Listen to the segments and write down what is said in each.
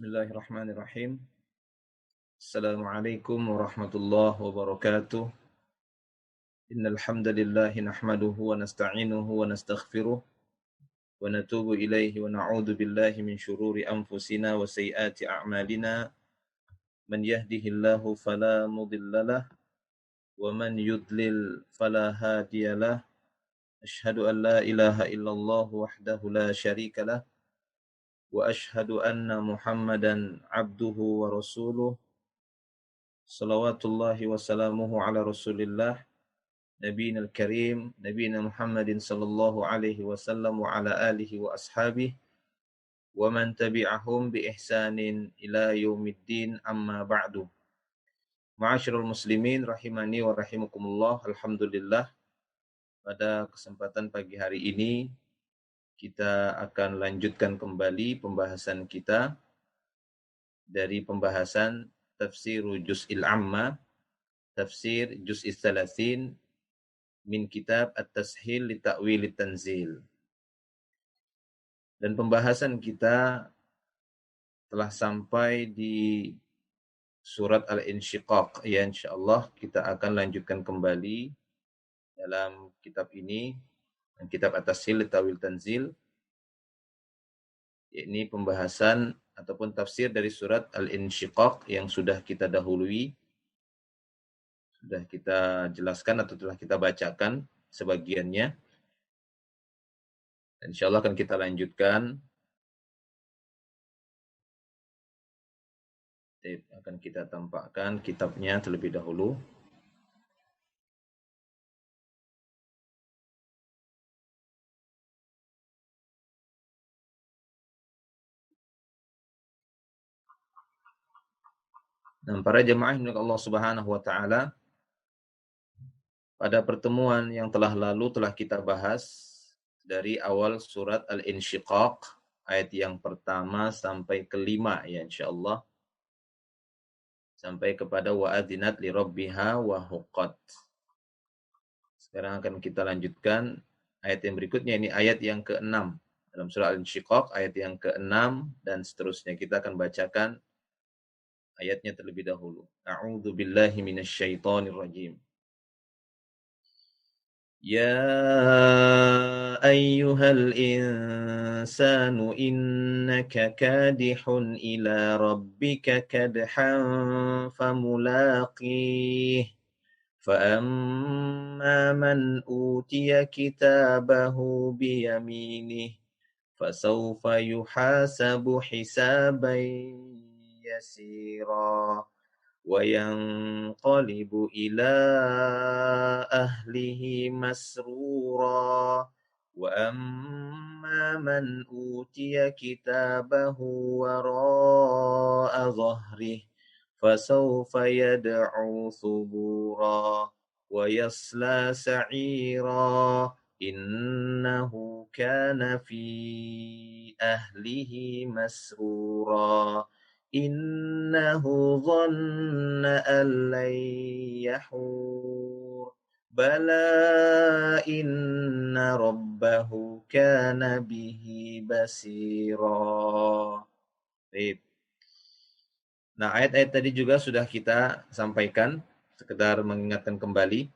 Bismillahirrahmanirrahim. Assalamualaikum warahmatullahi wabarakatuh. Innal hamdalillah nahmaduhu wa nasta'inuhu wa nastaghfiruh wa natubu ilaihi wa na'udzu billahi min shururi anfusina wa sayyiati a'malina. Man yahdihillahu fala mudhillalah wa man yudlil fala hadiyalah. Ashhadu an la ilaha illallah wahdahu la syarikalah wa ashhadu anna Muhammadan abduhu wa rasuluh. Salawatullahi wa salamuhu ala Rasulillah Nabiyina al-Karim Nabiyina Muhammadin sallallahu alaihi wasallam wa ala alihi wa ashabihi wa man tabi'ahum bi ihsanin ila yaumiddin amma ba'du. Ma'asyiral muslimin rahimani wa rahimakumullah. Alhamdulillah, pada kesempatan pagi hari ini kita akan lanjutkan kembali pembahasan kita dari pembahasan tafsir juz'il amma, tafsir juz'is salasin min kitab At-Tashil li Ta'wil Tanzil. Dan pembahasan kita telah sampai di surat Al-Insyiqaq. Ya, insyaallah kita akan lanjutkan kembali dalam kitab ini, kitab At-Tashil li Ta'wil Tanzil. Ini pembahasan ataupun tafsir dari surat Al-Insyiqaq yang sudah kita dahului, sudah kita jelaskan atau telah kita bacakan sebagiannya. Insyaallah akan kita lanjutkan. Akan kita tampakkan kitabnya terlebih dahulu. Dan para jemaah milik Allah Subhanahu wa taala, pada pertemuan yang telah lalu telah kita bahas dari awal surat Al-Insyiqaq ayat yang pertama sampai kelima, ya insyaallah, sampai kepada wa'adzinat li rabbiha wa huqqat. Sekarang akan kita lanjutkan ayat yang berikutnya, ini ayat yang ke-6 dalam surah Al-Insyiqaq, ayat yang ke-6 dan seterusnya. Kita akan bacakan ayatnya terlebih dahulu. A'udzu billahi minasyaitonir rajim. Ya ayyuhal insanu innaka kadihun ila rabbika kadhan famulaqih. فأما من أوتي كتابه بيمينه فسوف يحاسب حسابا يسيرا وينقلب إلى أهله مسرورا وأما من أوتي كتابه وراء ظهره فسوف يدعو ثبورا ويصلى سعيرا إنه كان في أهله مسرورا إنه ظن أن لن يحور بلى إن ربه كان به بصيرا. Baik. Nah, ayat-ayat tadi juga sudah kita sampaikan, sekedar mengingatkan kembali.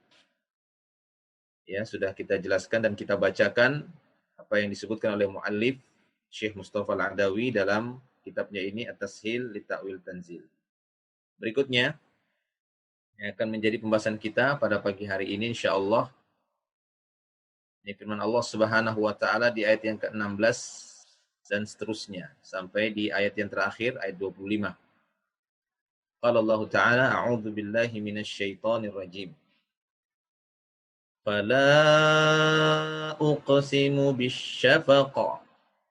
Ya, sudah kita jelaskan dan kita bacakan apa yang disebutkan oleh muallif Syekh Mustafa Al-Adawi dalam kitabnya ini At-Tashil li Ta'wil Tanzil. Berikutnya yang akan menjadi pembahasan kita pada pagi hari ini insyaallah, ini firman Allah Subhanahu wa taala di ayat yang ke-16 dan seterusnya sampai di ayat yang terakhir, ayat 25. Qala Allah Ta'ala, a'udzu billahi minasyaitonir rajim. Fala uqsimu bisyafaq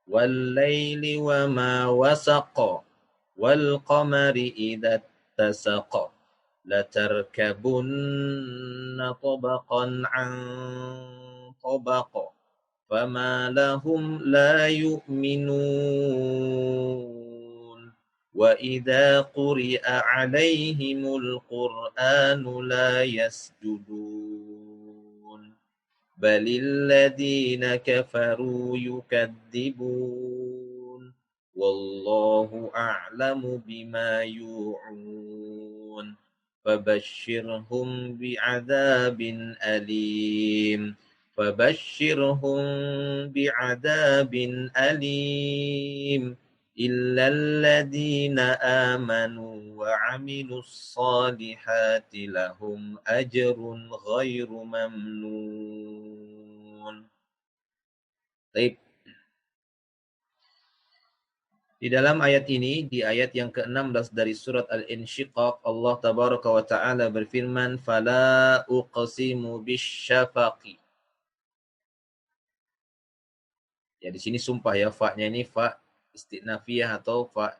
wal laili wa ma wasaq wal qamari idza tasaq latarkabunna tabaqan an tabaq fama lahum la yu'minun وَإِذَا قُرِئَ عَلَيْهِمُ الْقُرْآنُ لَا يَسْجُدُونَ بَلِ الَّذِينَ كَفَرُوا يُكَذِّبُونَ wallahu a'lamu bima yu'un fabashshirhum bi'adzabin alim إلا الذين آمنوا وعملوا الصالحات لهم أجر غير ممنون. Baik. Di dalam ayat ini, di ayat yang ke-16 dari surat Al-Insyiqaq, Allah tabaraka wa ta'ala berfirman, "Fala uqsimu bisyafaqi." Ya, di sini sumpah ya, fa-nya ini fa istinafiyah atau fa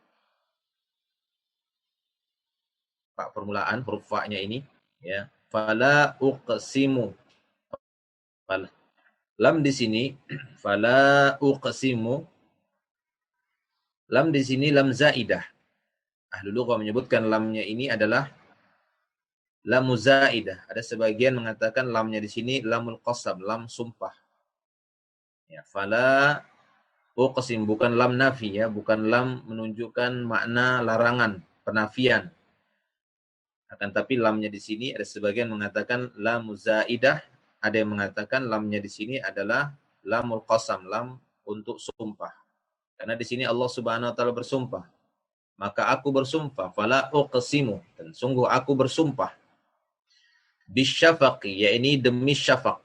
permulaan, huruf fa-nya ini ya. Fala uqsimu. Lam di sini fala uqsimu. Lam di sini lam zaidah. Ahlul lughah menyebutkan lamnya ini adalah lam zaidah. Ada sebagian mengatakan lamnya di sini lamul qasam, lam sumpah. Ya, fala uqsim bukan lam nafi ya, bukan lam menunjukkan makna larangan, penafian. Akan tapi lamnya di sini ada sebagian mengatakan lam zaidah, ada yang mengatakan lamnya di sini adalah lamul qasam, lam untuk sumpah. Karena di sini Allah Subhanahu wa taala bersumpah. Maka aku bersumpah, fala uqsimu, dan sungguh aku bersumpah bisyafaqi, yakni demi syafaq.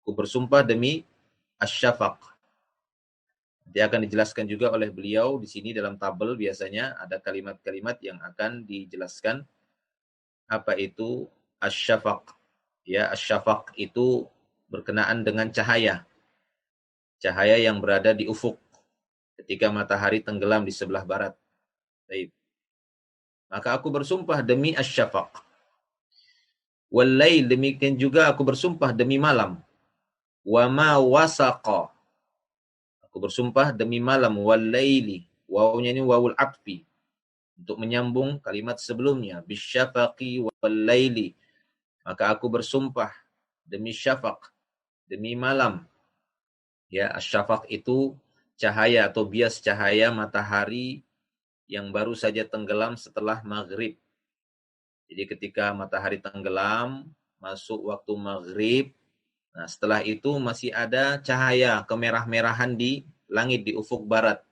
Aku bersumpah demi asyafaq. Dia akan dijelaskan juga oleh beliau di sini dalam tabel biasanya ada kalimat-kalimat yang akan dijelaskan apa itu asyafaq. Ya, asyafaq itu berkenaan dengan cahaya. Cahaya yang berada di ufuk ketika matahari tenggelam di sebelah barat. Baik. Maka aku bersumpah demi asyafaq. Wal-lail, demikian juga aku bersumpah demi malam. Wa ma wasaqa. Aku bersumpah demi malam. Wal-laili. Wawunya ini wawul atfi. Untuk menyambung kalimat sebelumnya. Bisyafaqi wal-laili. Maka aku bersumpah demi syafaq, demi malam. Ya, asyafaq itu cahaya atau bias cahaya matahari yang baru saja tenggelam setelah maghrib. Jadi ketika matahari tenggelam, masuk waktu maghrib, nah setelah itu masih ada cahaya kemerah-merahan di langit, di ufuk barat.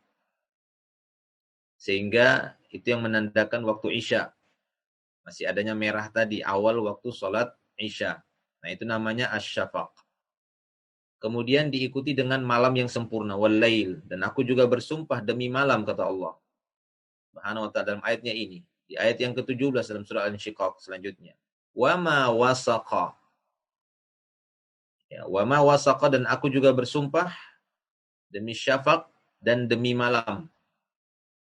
Sehingga itu yang menandakan waktu Isya. Masih adanya merah tadi, awal waktu sholat Isya. Nah itu namanya asyafaq. Kemudian diikuti dengan malam yang sempurna, wal-lail. Dan aku juga bersumpah demi malam, kata Allah Subhanahu wa ta'ala dalam ayatnya ini. Di ayat yang ke-17 dalam surah Al-Insyiqaq selanjutnya. Wa ma wasaqa. Ya, wa ma wasaqa, dan aku juga bersumpah demi syafaq dan demi malam.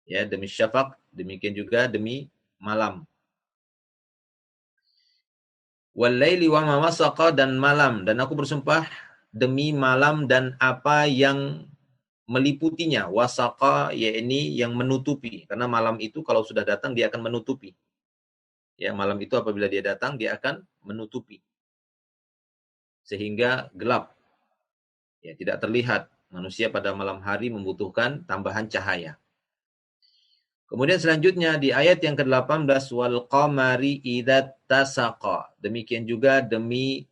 Ya, demi syafaq, demikian juga demi malam. Wal-laili wa ma wasaqa, dan malam, dan aku bersumpah demi malam dan apa yang meliputinya. Wasaqa yakni yang menutupi, karena malam itu kalau sudah datang dia akan menutupi. Ya, malam itu apabila dia datang dia akan menutupi sehingga gelap. Ya, tidak terlihat. Manusia pada malam hari membutuhkan tambahan cahaya. Kemudian selanjutnya di ayat yang ke-18, wal qamari idza tasaqa. Demikian juga demi,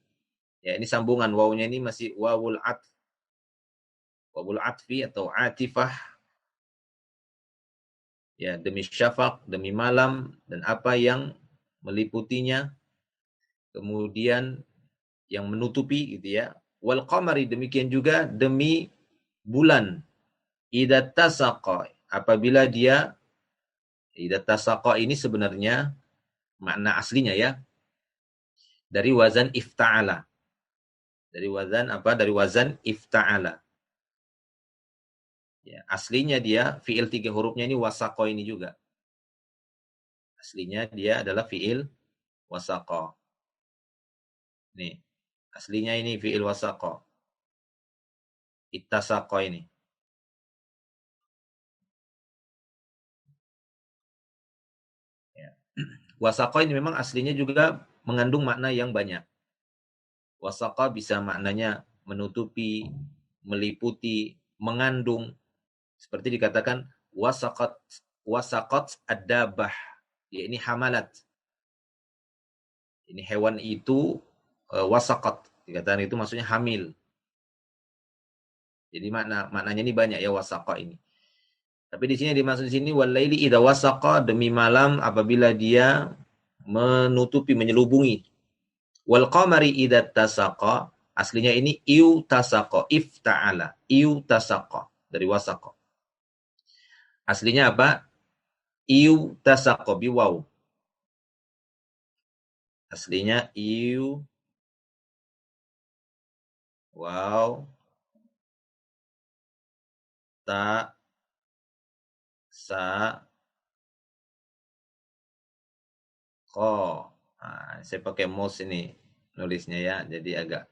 ya ini sambungan, wawunya ini masih wawul atf. Wawul atfi atau atifah. Ya, demi syafaq, demi malam dan apa yang meliputinya. Kemudian yang menutupi gitu ya. Wal qamari, demikian juga demi bulan. Idza tasaqa, apabila dia, idza tasaqa ini sebenarnya makna aslinya ya dari wazan ifta'ala. Dari wazan apa? Dari wazan ifta'ala. Ya, aslinya dia fiil 3 hurufnya ini wasaqa ini juga. Aslinya dia adalah fiil wasaqa. Nih, aslinya ini fiil wasaqa. Ittasaqa ini. Ya. Wasaqa ini memang aslinya juga mengandung makna yang banyak. Wasaqa bisa maknanya menutupi, meliputi, mengandung. Seperti dikatakan wasaqat ad-dabbah. Ya, ini hamalat. Ini hewan itu wasaqat. Dikatakan itu maksudnya hamil. Jadi maknanya ini banyak ya wasaqa ini. Tapi di sini dimaksud di sini walaili idza wasaqa, demi malam apabila dia menutupi, menyelubungi. Wal qamari idza tasaqa, aslinya ini iu tasaqa, ifta'ala, iu tasaqa dari wasaqa. Aslinya apa? Iu tasaqa biwaw. Aslinya iu waw ta sa ko. Nah, saya pakai mouse ini nulisnya ya, jadi agak.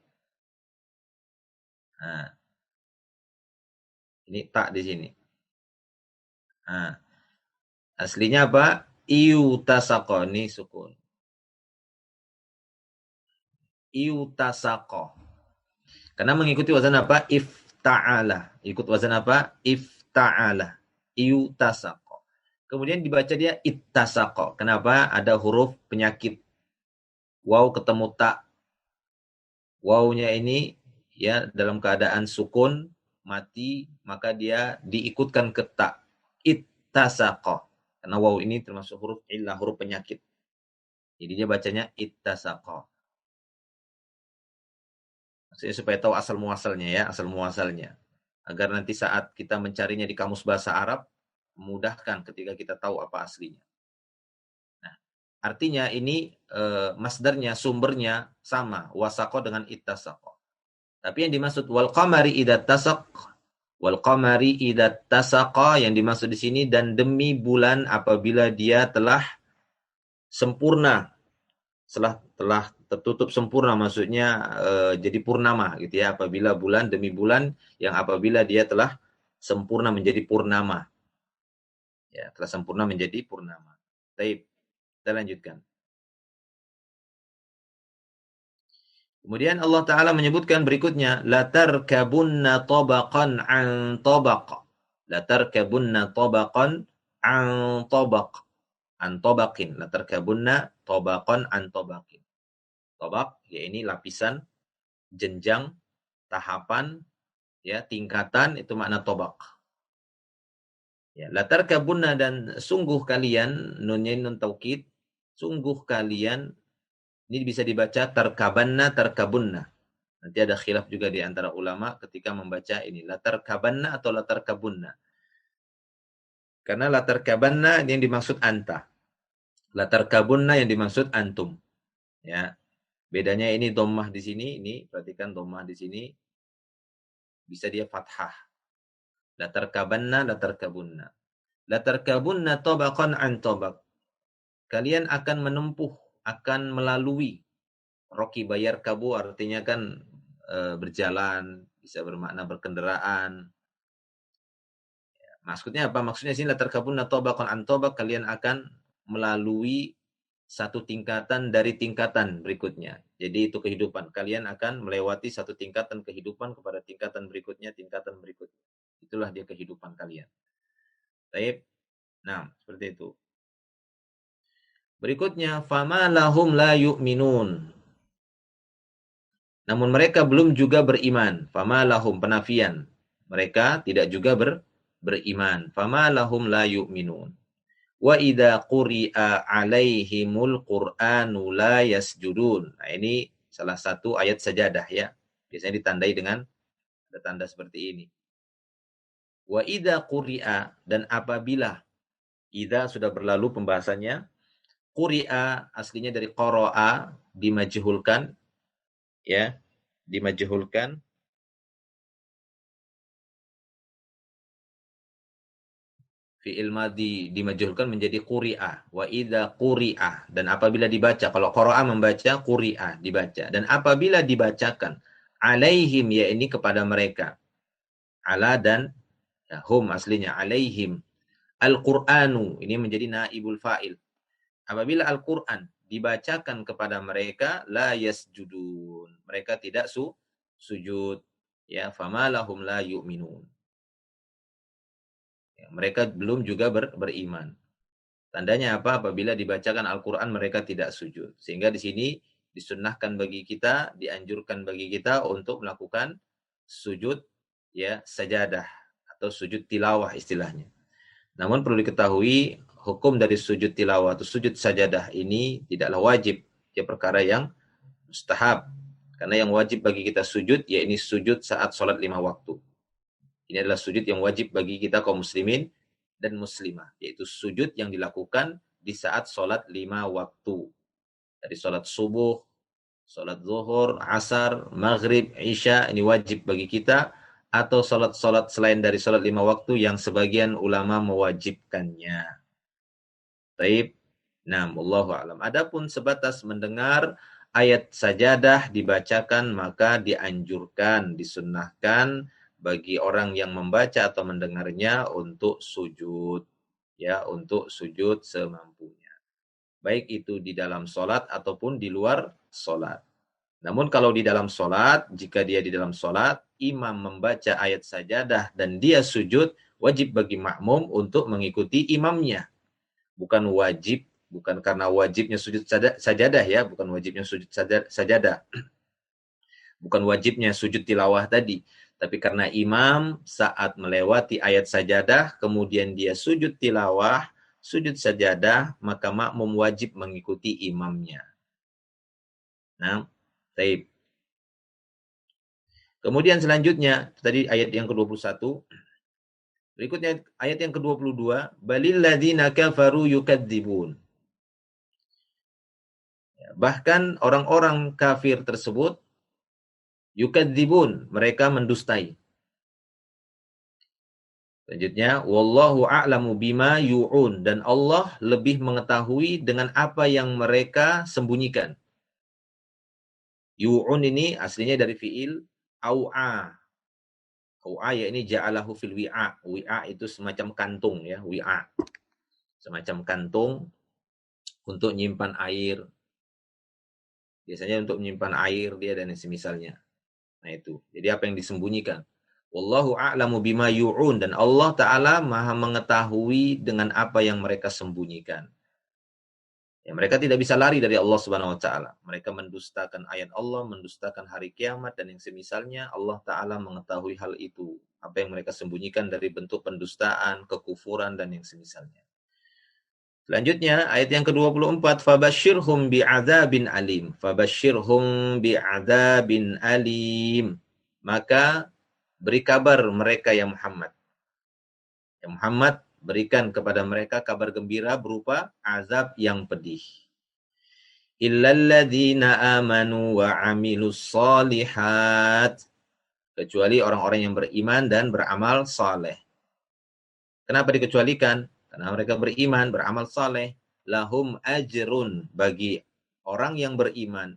Nah, ini tak di sini. Nah, aslinya apa? Iu tasako, ini sukun. Iu tasako. Karena mengikuti wazan apa? Ifta'ala. Ikut wazan apa? Ifta'ala. Iu tasako. Kemudian dibaca dia ittasako. Kenapa? Ada huruf penyakit. Waw ketemu tak. Wawnya ini ya dalam keadaan sukun, mati, maka dia diikutkan ke tak. Ittasaqo. Karena waw ini termasuk huruf illah, huruf penyakit. Jadi dia bacanya ittasaqo. Maksudnya supaya tahu asal muasalnya ya, asal muasalnya. Agar nanti saat kita mencarinya di kamus bahasa Arab, memudahkan ketika kita tahu apa aslinya. Nah, artinya ini masdarnya, sumbernya sama, wasaqo dengan ittasaqo. Tapi yang dimaksud wal qamari idza tasaq, wal qamari idza tasaqa, yang dimaksud di sini dan demi bulan apabila dia telah sempurna, telah tertutup sempurna, maksudnya jadi purnama gitu ya, apabila bulan demi bulan yang apabila dia telah sempurna menjadi purnama. Ya, telah sempurna menjadi purnama. Baik, kita lanjutkan. Kemudian Allah Ta'ala menyebutkan berikutnya, latarkabunna tabaqan an tabaq. Latarkabunna tabaqan an tabaq. An tabaqin. Latarkabunna tabaqan an tabaqin. Tabaq, ya ini lapisan, jenjang, tahapan, ya tingkatan, itu makna tabaq. Ya, latarkabunna, dan sungguh kalian, nunnya nun taukid, sungguh kalian, ini bisa dibaca tarkabanna, tarkabunna. Nanti ada khilaf juga di antara ulama ketika membaca ini. Latar kabanna atau latar kabunna. Karena latar kabanna yang dimaksud anta. Latar kabunna yang dimaksud antum. Ya. Bedanya ini dhammah di sini, ini perhatikan dhammah di sini bisa dia fathah. Latar kabanna, latar kabunna. Latar kabunna tabaqan an tabaq. Kalian akan menempuh, akan melalui. Roki bayar kabu artinya kan berjalan, bisa bermakna berkendaraan. Maksudnya apa? Maksudnya sini latar kabunna tabaqan an tabaq, kalian akan melalui satu tingkatan dari tingkatan berikutnya. Jadi itu kehidupan. Kalian akan melewati satu tingkatan kehidupan kepada tingkatan berikutnya, tingkatan berikutnya. Itulah dia kehidupan kalian. Baik. Nah, seperti itu. Berikutnya, fama lahum la yu'minun. Namun mereka belum juga beriman. Fama lahum, penafian. Mereka tidak juga beriman. Fama lahum la yu'minun. Wa idza quri'a 'alaihimul Qur'anu la yasjudun. Nah, ini salah satu ayat sajadah ya. Biasanya ditandai dengan ada tanda seperti ini. Wa idza quri'a, dan apabila, idza sudah berlalu pembahasannya. Quri'a aslinya dari qara'a, dimajhulkan ya, dimajhulkan. Fi'il madhi dimajhulkan menjadi quri'ah. Wa idza quri'ah, dan apabila dibaca. Kalau qara'a membaca, quri'ah dibaca. Dan apabila dibacakan, alaihim, ya ini kepada mereka. Ala dan ya, hum aslinya alaihim. Al-Qur'anu, ini menjadi naibul fa'il. Apabila Al-Qur'an dibacakan kepada mereka, la yasjudun. Mereka tidak sujud. Ya, fama lahum la yu'minun. Mereka belum juga beriman. Tandanya apa? Apabila dibacakan Al-Quran mereka tidak sujud. Sehingga di sini disunnahkan bagi kita, dianjurkan bagi kita untuk melakukan sujud ya sajadah atau sujud tilawah istilahnya. Namun perlu diketahui hukum dari sujud tilawah atau sujud sajadah ini tidaklah wajib, dia perkara yang mustahab. Karena yang wajib bagi kita sujud yaitu sujud saat sholat 5 waktu. Ini adalah sujud yang wajib bagi kita kaum muslimin dan muslimah, yaitu sujud yang dilakukan di saat sholat 5 waktu. Dari sholat subuh, sholat zuhur, asar, maghrib, isya, ini wajib bagi kita, atau sholat-sholat selain dari sholat 5 waktu yang sebagian ulama mewajibkannya. Taib. Nah, wallahu a'lam. Adapun sebatas mendengar ayat sajadah dibacakan, maka dianjurkan, disunnahkan bagi orang yang membaca atau mendengarnya untuk sujud. Ya, untuk sujud semampunya. Baik itu di dalam sholat ataupun di luar sholat. Namun kalau di dalam sholat, jika dia di dalam sholat, imam membaca ayat sajadah dan dia sujud, wajib bagi makmum untuk mengikuti imamnya. Bukan wajib, bukan karena wajibnya sujud sajadah ya, bukan wajibnya sujud sajadah. Bukan wajibnya sujud tilawah tadi. Tapi karena imam saat melewati ayat sajadah, kemudian dia sujud tilawah, sujud sajadah, maka makmum wajib mengikuti imamnya. Nah, taib. Kemudian selanjutnya, tadi ayat yang ke-21. Berikutnya ayat yang ke-22. Balil ladzina kafaru yukadzibun. Bahkan orang-orang kafir tersebut, yukadzibun, mereka mendustai. Selanjutnya, wallahu a'lamu bima yu'un, dan Allah lebih mengetahui dengan apa yang mereka sembunyikan. Yu'un ini aslinya dari fiil au'a. Au'a ya ini ja'alahu fil wi'a. Wi'a itu semacam kantung ya, wi'a. Semacam kantung untuk menyimpan air. Biasanya untuk menyimpan air dia dan semisalnya. Nah itu. Jadi apa yang disembunyikan? Wallahu a'lamu bima yu'un, dan Allah Ta'ala maha mengetahui dengan apa yang mereka sembunyikan. Ya, mereka tidak bisa lari dari Allah Subhanahu wa Ta'ala. Mereka mendustakan ayat Allah, mendustakan hari kiamat dan yang semisalnya. Allah Ta'ala mengetahui hal itu. Apa yang mereka sembunyikan dari bentuk pendustaan, kekufuran dan yang semisalnya. Selanjutnya ayat yang ke-24, fabashshirhum bi'adzabin alim. Fabashshirhum bi'adzabin alim. Maka beri kabar mereka ya Muhammad. Ya Muhammad, berikan kepada mereka kabar gembira berupa azab yang pedih. Illalladzina amanu wa 'amilus shalihat. Kecuali orang-orang yang beriman dan beramal saleh. Kenapa dikecualikan? Karena mereka beriman, beramal saleh. Lahum ajrun, bagi orang yang beriman,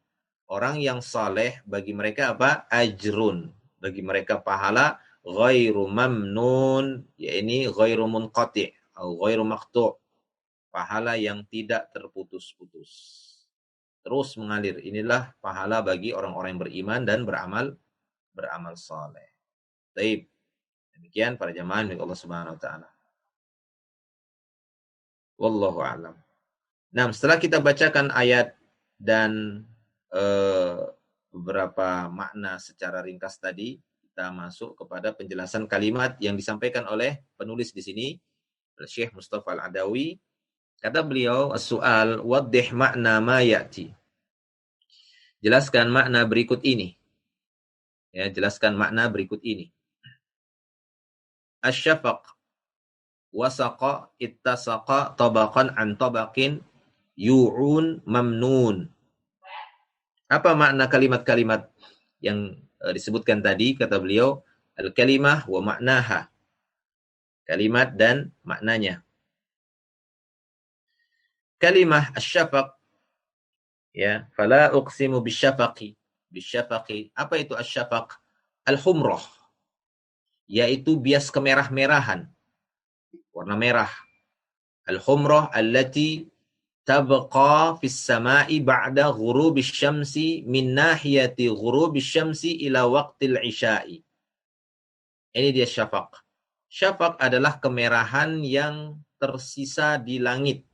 orang yang saleh, bagi mereka apa? Ajrun. Bagi mereka pahala ghairu mamnun, yakni ghairu munqati' atau ghairu maqtu'. Pahala yang tidak terputus-putus. Terus mengalir. Inilah pahala bagi orang-orang yang beriman dan beramal saleh. Baik. Demikian para jamaah milik Allah Subhanahu wa taala. Wallahu a'lam. Nah, setelah kita bacakan ayat dan beberapa makna secara ringkas tadi, kita masuk kepada penjelasan kalimat yang disampaikan oleh penulis di sini, Syekh Mustafa Al-Adawi. Kata beliau, as-su'al waddih makna ma ya'ti. Jelaskan makna berikut ini. Ya, jelaskan makna berikut ini. Asy-syafaq wasaqa ittasaqa tabaqan an tabaqin yu'un mamnun. Apa makna kalimat-kalimat yang disebutkan tadi? Kata beliau, al-kalimah wa maknaha. Kalimat dan maknanya. Kalimah asy-syafaq, ya, fala uqsimu bisyafaqi. Bisyafaqi. Apa itu asy-syafaq? Al-humrah, yaitu bias kemerah-merahan. Warna merah. Al-humrah allati tabqa fis sama'i ba'da ghurubish syamsi min nahiyati ghurubish syamsi ila waqtil isya'i. Ini dia syafaq. Syafaq adalah kemerahan yang tersisa di langit,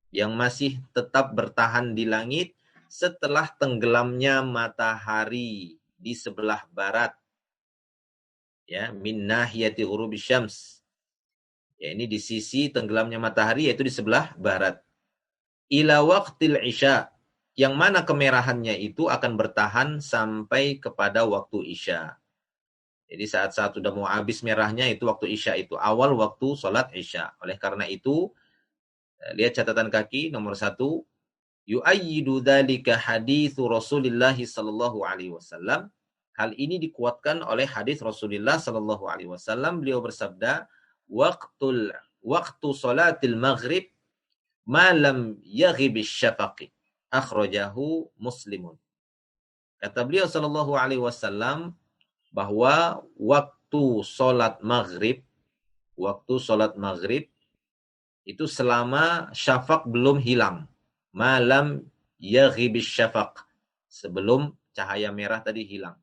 yang masih tetap bertahan di langit setelah tenggelamnya matahari di sebelah barat. Ya, min nahiyati ghurubi syams. Ya, ini di sisi tenggelamnya matahari, yaitu di sebelah barat. Ila waqtil isya, yang mana kemerahannya itu akan bertahan sampai kepada waktu isya. Jadi saat-saat sudah mau habis merahnya itu waktu isya, itu awal waktu sholat isya. Oleh karena itu, lihat catatan kaki nomor 1, yu'ayyidu dzalika haditsu Rasulillah sallallahu alaihi wasallam. Hal ini dikuatkan oleh hadis Rasulullah sallallahu alaihi wasallam. Beliau bersabda, waktu salatil maghrib ma lam yaghib asy-syafaqi. Akhrajahu Muslimun. Kata beliau sallallahu alaihi wasallam bahwa waktu sholat maghrib itu selama syafaq belum hilang. Malam yaghibis syafaq, sebelum cahaya merah tadi hilang.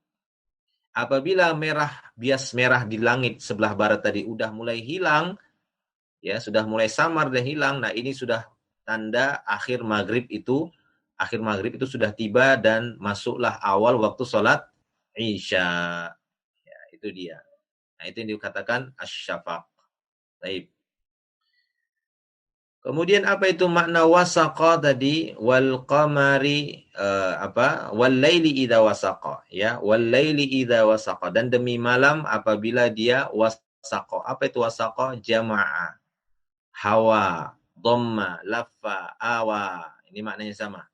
Apabila bias merah di langit sebelah barat tadi udah mulai hilang, ya sudah mulai samar dan hilang, nah ini sudah tanda akhir maghrib itu sudah tiba dan masuklah awal waktu sholat isya. Ya, itu dia. Nah, itu yang dikatakan asy-syafaq. Baik. Kemudian apa itu makna wasaqa tadi? Wal qamari wal laili idza wasaqa, ya, wal laili idza wasaqa, dan demi malam apabila dia wasaqa. Apa itu wasaqa? Jama'a, hawa, dhamma, laffa, awa. Ini maknanya sama.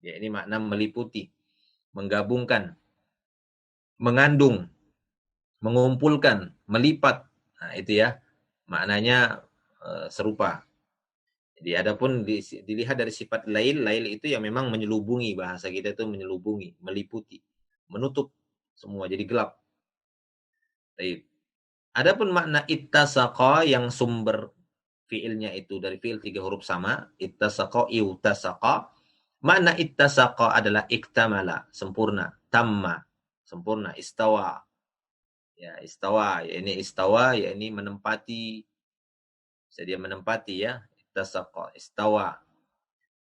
Ya, ini makna meliputi, menggabungkan, mengandung, mengumpulkan, melipat. Nah, itu ya. Maknanya serupa. Jadi adapun dilihat dari sifat lail itu yang memang menyelubungi, bahasa kita itu menyelubungi, meliputi, menutup semua jadi gelap. Baik. Adapun makna ittasaqa yang sumber fiilnya itu dari fiil 3 huruf sama, ittasaqa, iutasaqa. Makna ittasaqa adalah iktamala, sempurna, tamma, sempurna, istawa. Ya, istawa, ya ini menempati, bisa dia menempati ya, ittasaqa, istawa.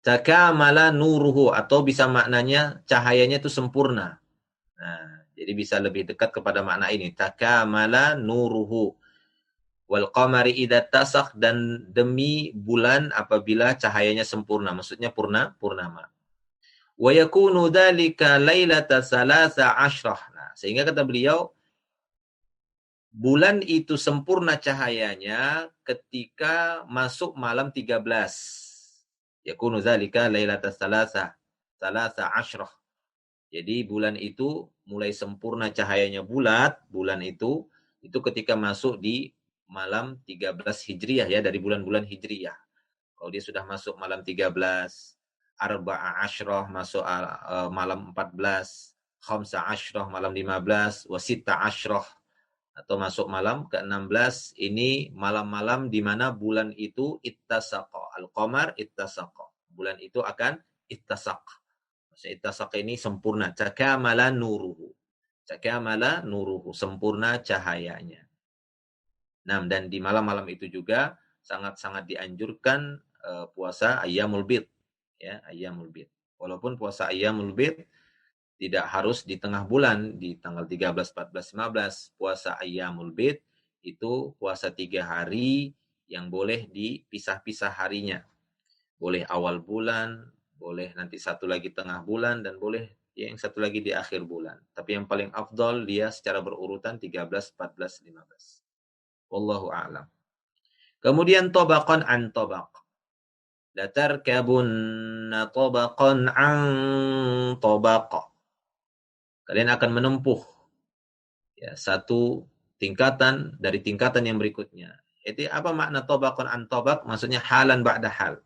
Takamala nuruhu, atau bisa maknanya cahayanya itu sempurna. Nah, jadi bisa lebih dekat kepada makna ini. Takamala nuruhu. Wal qamari idza tasak, dan demi bulan apabila cahayanya sempurna. Maksudnya purnama. Wa yakunu dzalika lailata salasa asyrah. Nah, sehingga kata beliau, bulan itu sempurna cahayanya ketika masuk malam 13. Yakunu dzalika lailata salasa asyrah. Jadi bulan itu mulai sempurna cahayanya bulan itu ketika masuk di malam 13 Hijriah, ya, dari bulan-bulan Hijriah. Kalau dia sudah masuk malam 13, Arba'a Ashrah masuk malam 14, Khamsa Ashrah malam 15, Wasita Ashrah atau masuk malam ke-16, ini malam-malam di mana bulan itu ittasaqa. Al-qamar ittasaqa. Bulan itu akan ittasaqa. Maksudnya ittasaqa ini sempurna. Takamala nuruhu. Takamala nuruhu. Sempurna cahayanya. Nah, dan di malam-malam itu juga sangat-sangat dianjurkan puasa Ayyamul Bid. Ya, Ayyamul Bid. Walaupun puasa Ayyamul Bid tidak harus di tengah bulan, di tanggal 13, 14, 15. Puasa Ayyamul Bid itu puasa 3 hari yang boleh dipisah-pisah harinya. Boleh awal bulan, boleh nanti satu lagi tengah bulan, dan boleh yang satu lagi di akhir bulan. Tapi yang paling afdol dia secara berurutan 13, 14, 15. Wallahu a'lam. Kemudian tobaqan an tobaq. Latarkabunna tobaqan an tobaq. Kalian akan menempuh, ya, satu tingkatan dari tingkatan yang berikutnya. Itu apa makna tobaqan an tobaq? Maksudnya halan ba'da hal.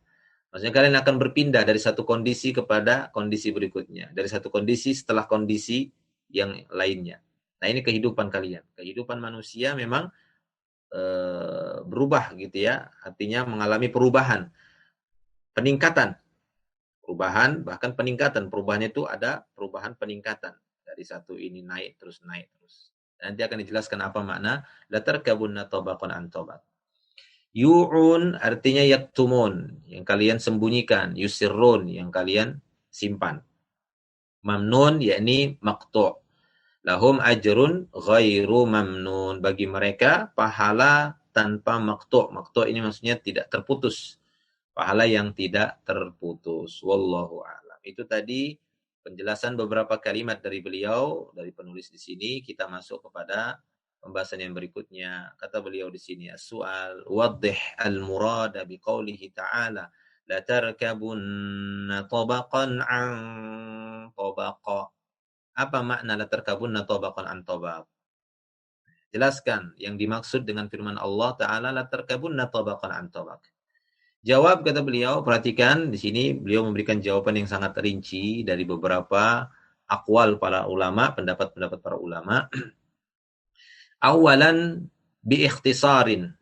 Maksudnya kalian akan berpindah dari satu kondisi kepada kondisi berikutnya. Dari satu kondisi setelah kondisi yang lainnya. Nah, ini kehidupan kalian. Kehidupan manusia memang berubah gitu ya. Artinya mengalami perubahan. Peningkatan. Perubahan, bahkan peningkatan. Perubahannya itu ada perubahan peningkatan. Dari satu ini naik terus. Nanti akan dijelaskan apa makna latarkabunna tabaqan an tabaq. Yu'un artinya yaktumun, yang kalian sembunyikan, yusirrun, yang kalian simpan. Mamnun yakni maqtu'. Lahum ajrun ghairu mamnun. Bagi mereka pahala tanpa maqtu'. Maqtu' ini maksudnya tidak terputus. Pahala yang tidak terputus. Wallahu a'lam. Itu tadi penjelasan beberapa kalimat dari beliau, dari penulis di sini. Kita masuk kepada pembahasan yang berikutnya. Kata beliau di sini, as-su'al waddih al-murada biqaulihi ta'ala la tarkabunna tabaqan an tabaqa. Apa makna la tarkabunna tabaqan an tabaq? Jelaskan yang dimaksud dengan firman Allah Ta'ala la tarkabunna tabaqan an tabaq. Jawab, kata beliau, perhatikan di sini beliau memberikan jawaban yang sangat rinci dari beberapa akwal para ulama, pendapat-pendapat para ulama. Awalan bi ikhtisarin.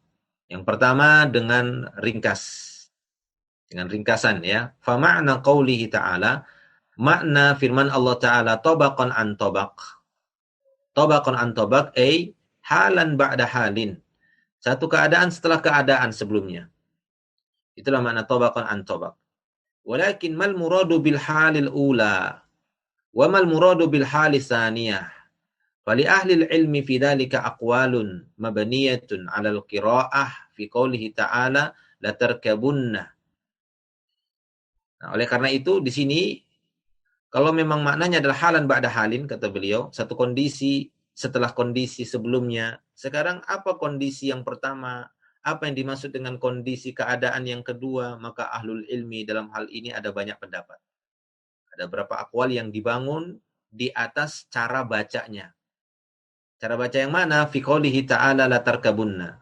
Yang pertama dengan ringkas. Dengan ringkasan ya. Fa ma'na qaulihi ta'ala, makna firman Allah Ta'ala tabaqan an tabaq. Tabaqan an tabaq ay halan ba'da halin. Satu keadaan setelah keadaan sebelumnya. Itulah makna tabaqan an tabaq. Walakin mal muradu bil halil ula wa mal muradu bil halis tsaniyah. Fali ahli ilmi fi dzalika aqwalun mabniyatun 'ala al-qira'ah fi qoulihi ta'ala la tarkabunna. Nah, oleh karena itu di sini kalau memang maknanya adalah halan ba'da halin, kata beliau, satu kondisi setelah kondisi sebelumnya. Sekarang apa kondisi yang pertama? Apa yang dimaksud dengan kondisi keadaan yang kedua? Maka ahlul ilmi dalam hal ini ada banyak pendapat. Ada beberapa akwal yang dibangun di atas cara bacanya. Cara baca yang mana? Fi qoulihi ta'ala la tarkabunna.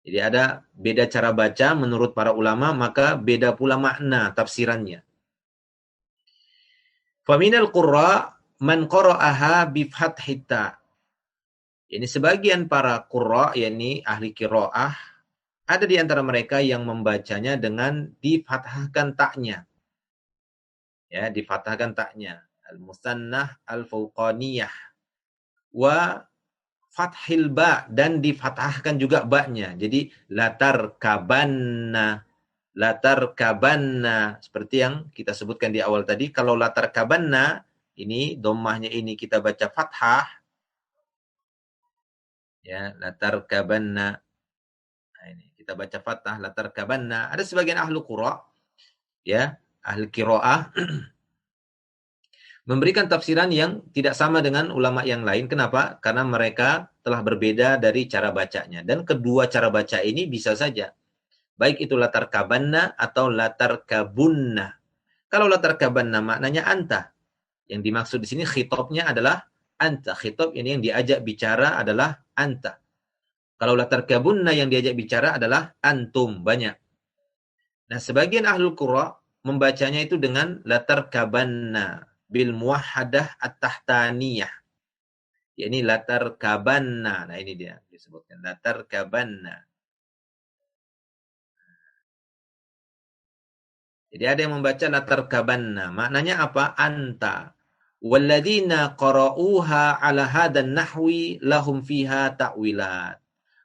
Jadi ada beda cara baca menurut para ulama, maka beda pula makna tafsirannya. Faminal qurra man qara'aha bi fathit ta. Ini sebagian para qurra, yakni ahli qiraah, ada di antara mereka yang membacanya dengan difathahkan taknya. Ya, difathahkan taknya. Al-musannah al-fauqaniyah. Wa fathil ba, dan difathahkan juga ba-nya. Jadi latar kabanna seperti yang kita sebutkan di awal tadi. Kalau latar kabanna ini dhammahnya ini kita baca fathah, ya, latar kabanna. Nah, ini kita baca fathah latar kabanna. Ada sebagian ahlu qira, ya, ahli qiraah memberikan tafsiran yang tidak sama dengan ulama yang lain. Kenapa? Karena mereka telah berbeda dari cara bacanya. Dan kedua cara baca ini bisa saja. Baik itu latar kabanna atau latar kabunna. Kalau latar kabanna maknanya anta. Yang dimaksud di sini khitabnya adalah anta. Khitab ini yang diajak bicara adalah anta. Kalau latar kabunna yang diajak bicara adalah antum, banyak. Nah, sebagian ahlul qura membacanya itu dengan latar kabanna bil muwahhadah at-tahtaniyah. Yakni latar kabanna. Nah, ini dia disebutkan latar kabanna. Jadi ada yang membaca latar kabanna. Maknanya apa? Anta. Walladzina qara'uha ala hadan nahwi lahum fiha ta'wilat.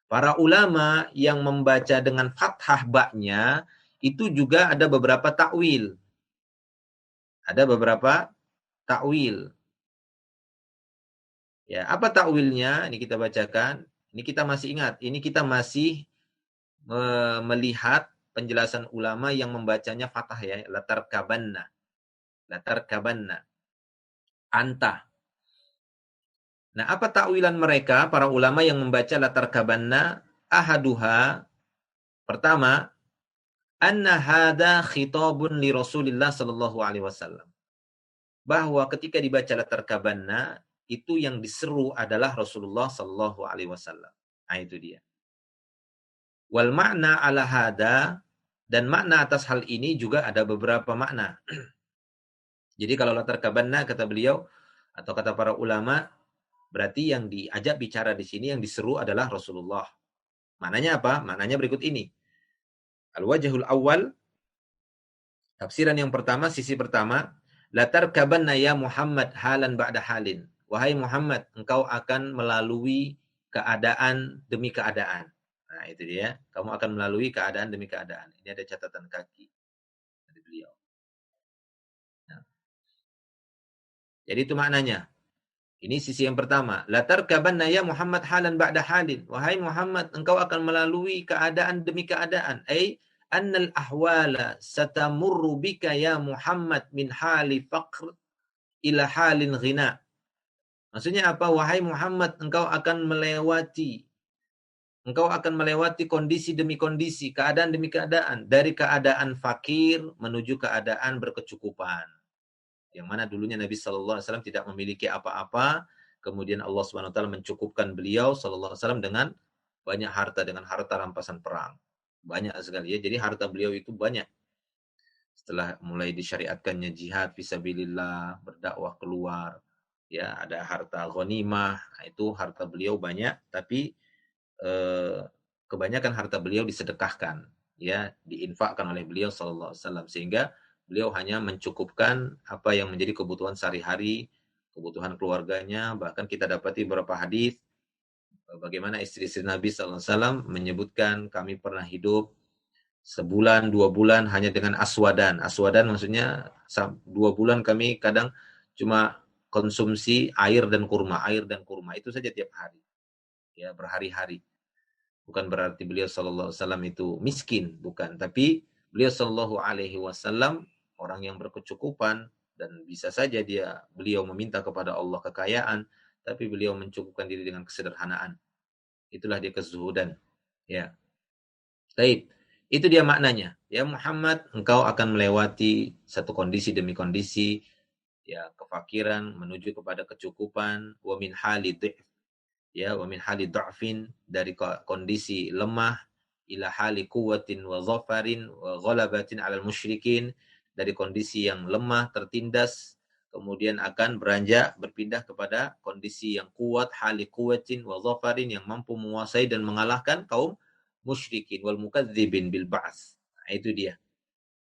Para ulama yang membaca dengan fathah ba-nya itu juga ada beberapa takwil. Ada beberapa takwil. Ya, apa takwilnya? Ini kita bacakan. Ini kita masih ingat. Ini kita masih melihat penjelasan ulama yang membacanya fathah, ya, latar kabanna. Latar kabanna. Anta. Nah, apa takwilan mereka para ulama yang membaca latar kabanna? Ahaduha, pertama, anna hada khitabun li Rasulillah sallallahu alaihi wasallam. Bahwa ketika dibaca latar kabanna, itu yang diseru adalah Rasulullah sallallahu alaihi wasallam. Nah, itu dia. Wal makna ala hada, dan makna atas hal ini juga ada beberapa makna. Jadi kalau latar kabanna kata beliau atau kata para ulama, berarti yang diajak bicara di sini, yang diseru adalah Rasulullah. Maknanya apa? Maknanya berikut ini. Al-wajhul awal, tafsiran yang pertama, sisi pertama, latar kabanna ya Muhammad halan ba'da halin. wahai Muhammad, engkau akan melalui keadaan demi keadaan. Nah, itu dia. Kamu akan melalui keadaan demi keadaan. Ini ada catatan kaki dari beliau. Nah, jadi itu maknanya. Ini sisi yang pertama. La tarkabanna ya Muhammad halan ba'da halin. Wahai Muhammad, engkau akan melalui keadaan demi keadaan. Annal ahwala satamurru bika ya Muhammad min hali faqr ila halin ghina. Maksudnya apa? Wahai Muhammad, engkau akan melewati kondisi demi kondisi, keadaan demi keadaan, dari keadaan fakir menuju keadaan berkecukupan. Yang mana dulunya Nabi Shallallahu Alaihi Wasallam tidak memiliki apa-apa, kemudian Allah Subhanahu Wa Taala mencukupkan beliau Shallallahu Alaihi Wasallam dengan banyak harta, dengan harta rampasan perang, banyak sekali ya. Jadi harta beliau itu banyak. Setelah mulai disyariatkannya jihad fisabilillah, berdakwah keluar, ya ada harta ghanimah, itu harta beliau banyak, tapi kebanyakan harta beliau disedekahkan, ya diinfakkan oleh beliau Shallallahu Alaihi Wasallam, sehingga beliau hanya mencukupkan apa yang menjadi kebutuhan sehari-hari, kebutuhan keluarganya. Bahkan kita dapati beberapa hadis bagaimana istri-istri Nabi Shallallahu Alaihi Wasallam menyebutkan, kami pernah hidup sebulan, 2 bulan hanya dengan aswadan. Aswadan maksudnya 2 bulan kami kadang cuma konsumsi air dan kurma, itu saja tiap hari, ya berhari-hari. Bukan berarti beliau Shallallahu Alaihi Wasallam itu miskin, bukan. Tapi beliau Shallallahu Alaihi Wasallam orang yang berkecukupan, dan bisa saja beliau meminta kepada Allah kekayaan, tapi beliau mencukupkan diri dengan kesederhanaan. Itulah dia kezuhudan. Ya, baik. Itu dia maknanya. Ya Muhammad, engkau akan melewati satu kondisi demi kondisi, ya kefakiran menuju kepada kecukupan. Wa min hali ya wa min hali dha'fin, dari kondisi lemah, ila hali quwwatin wa zafarin wa ghalabatin 'alal musyrikin, dari kondisi yang lemah tertindas kemudian akan beranjak berpindah kepada kondisi yang kuat, hali quwwatin wa zafarin, yang mampu menguasai dan mengalahkan kaum musyrikin wal mukadzibin bil ba'ts. Nah, itu dia.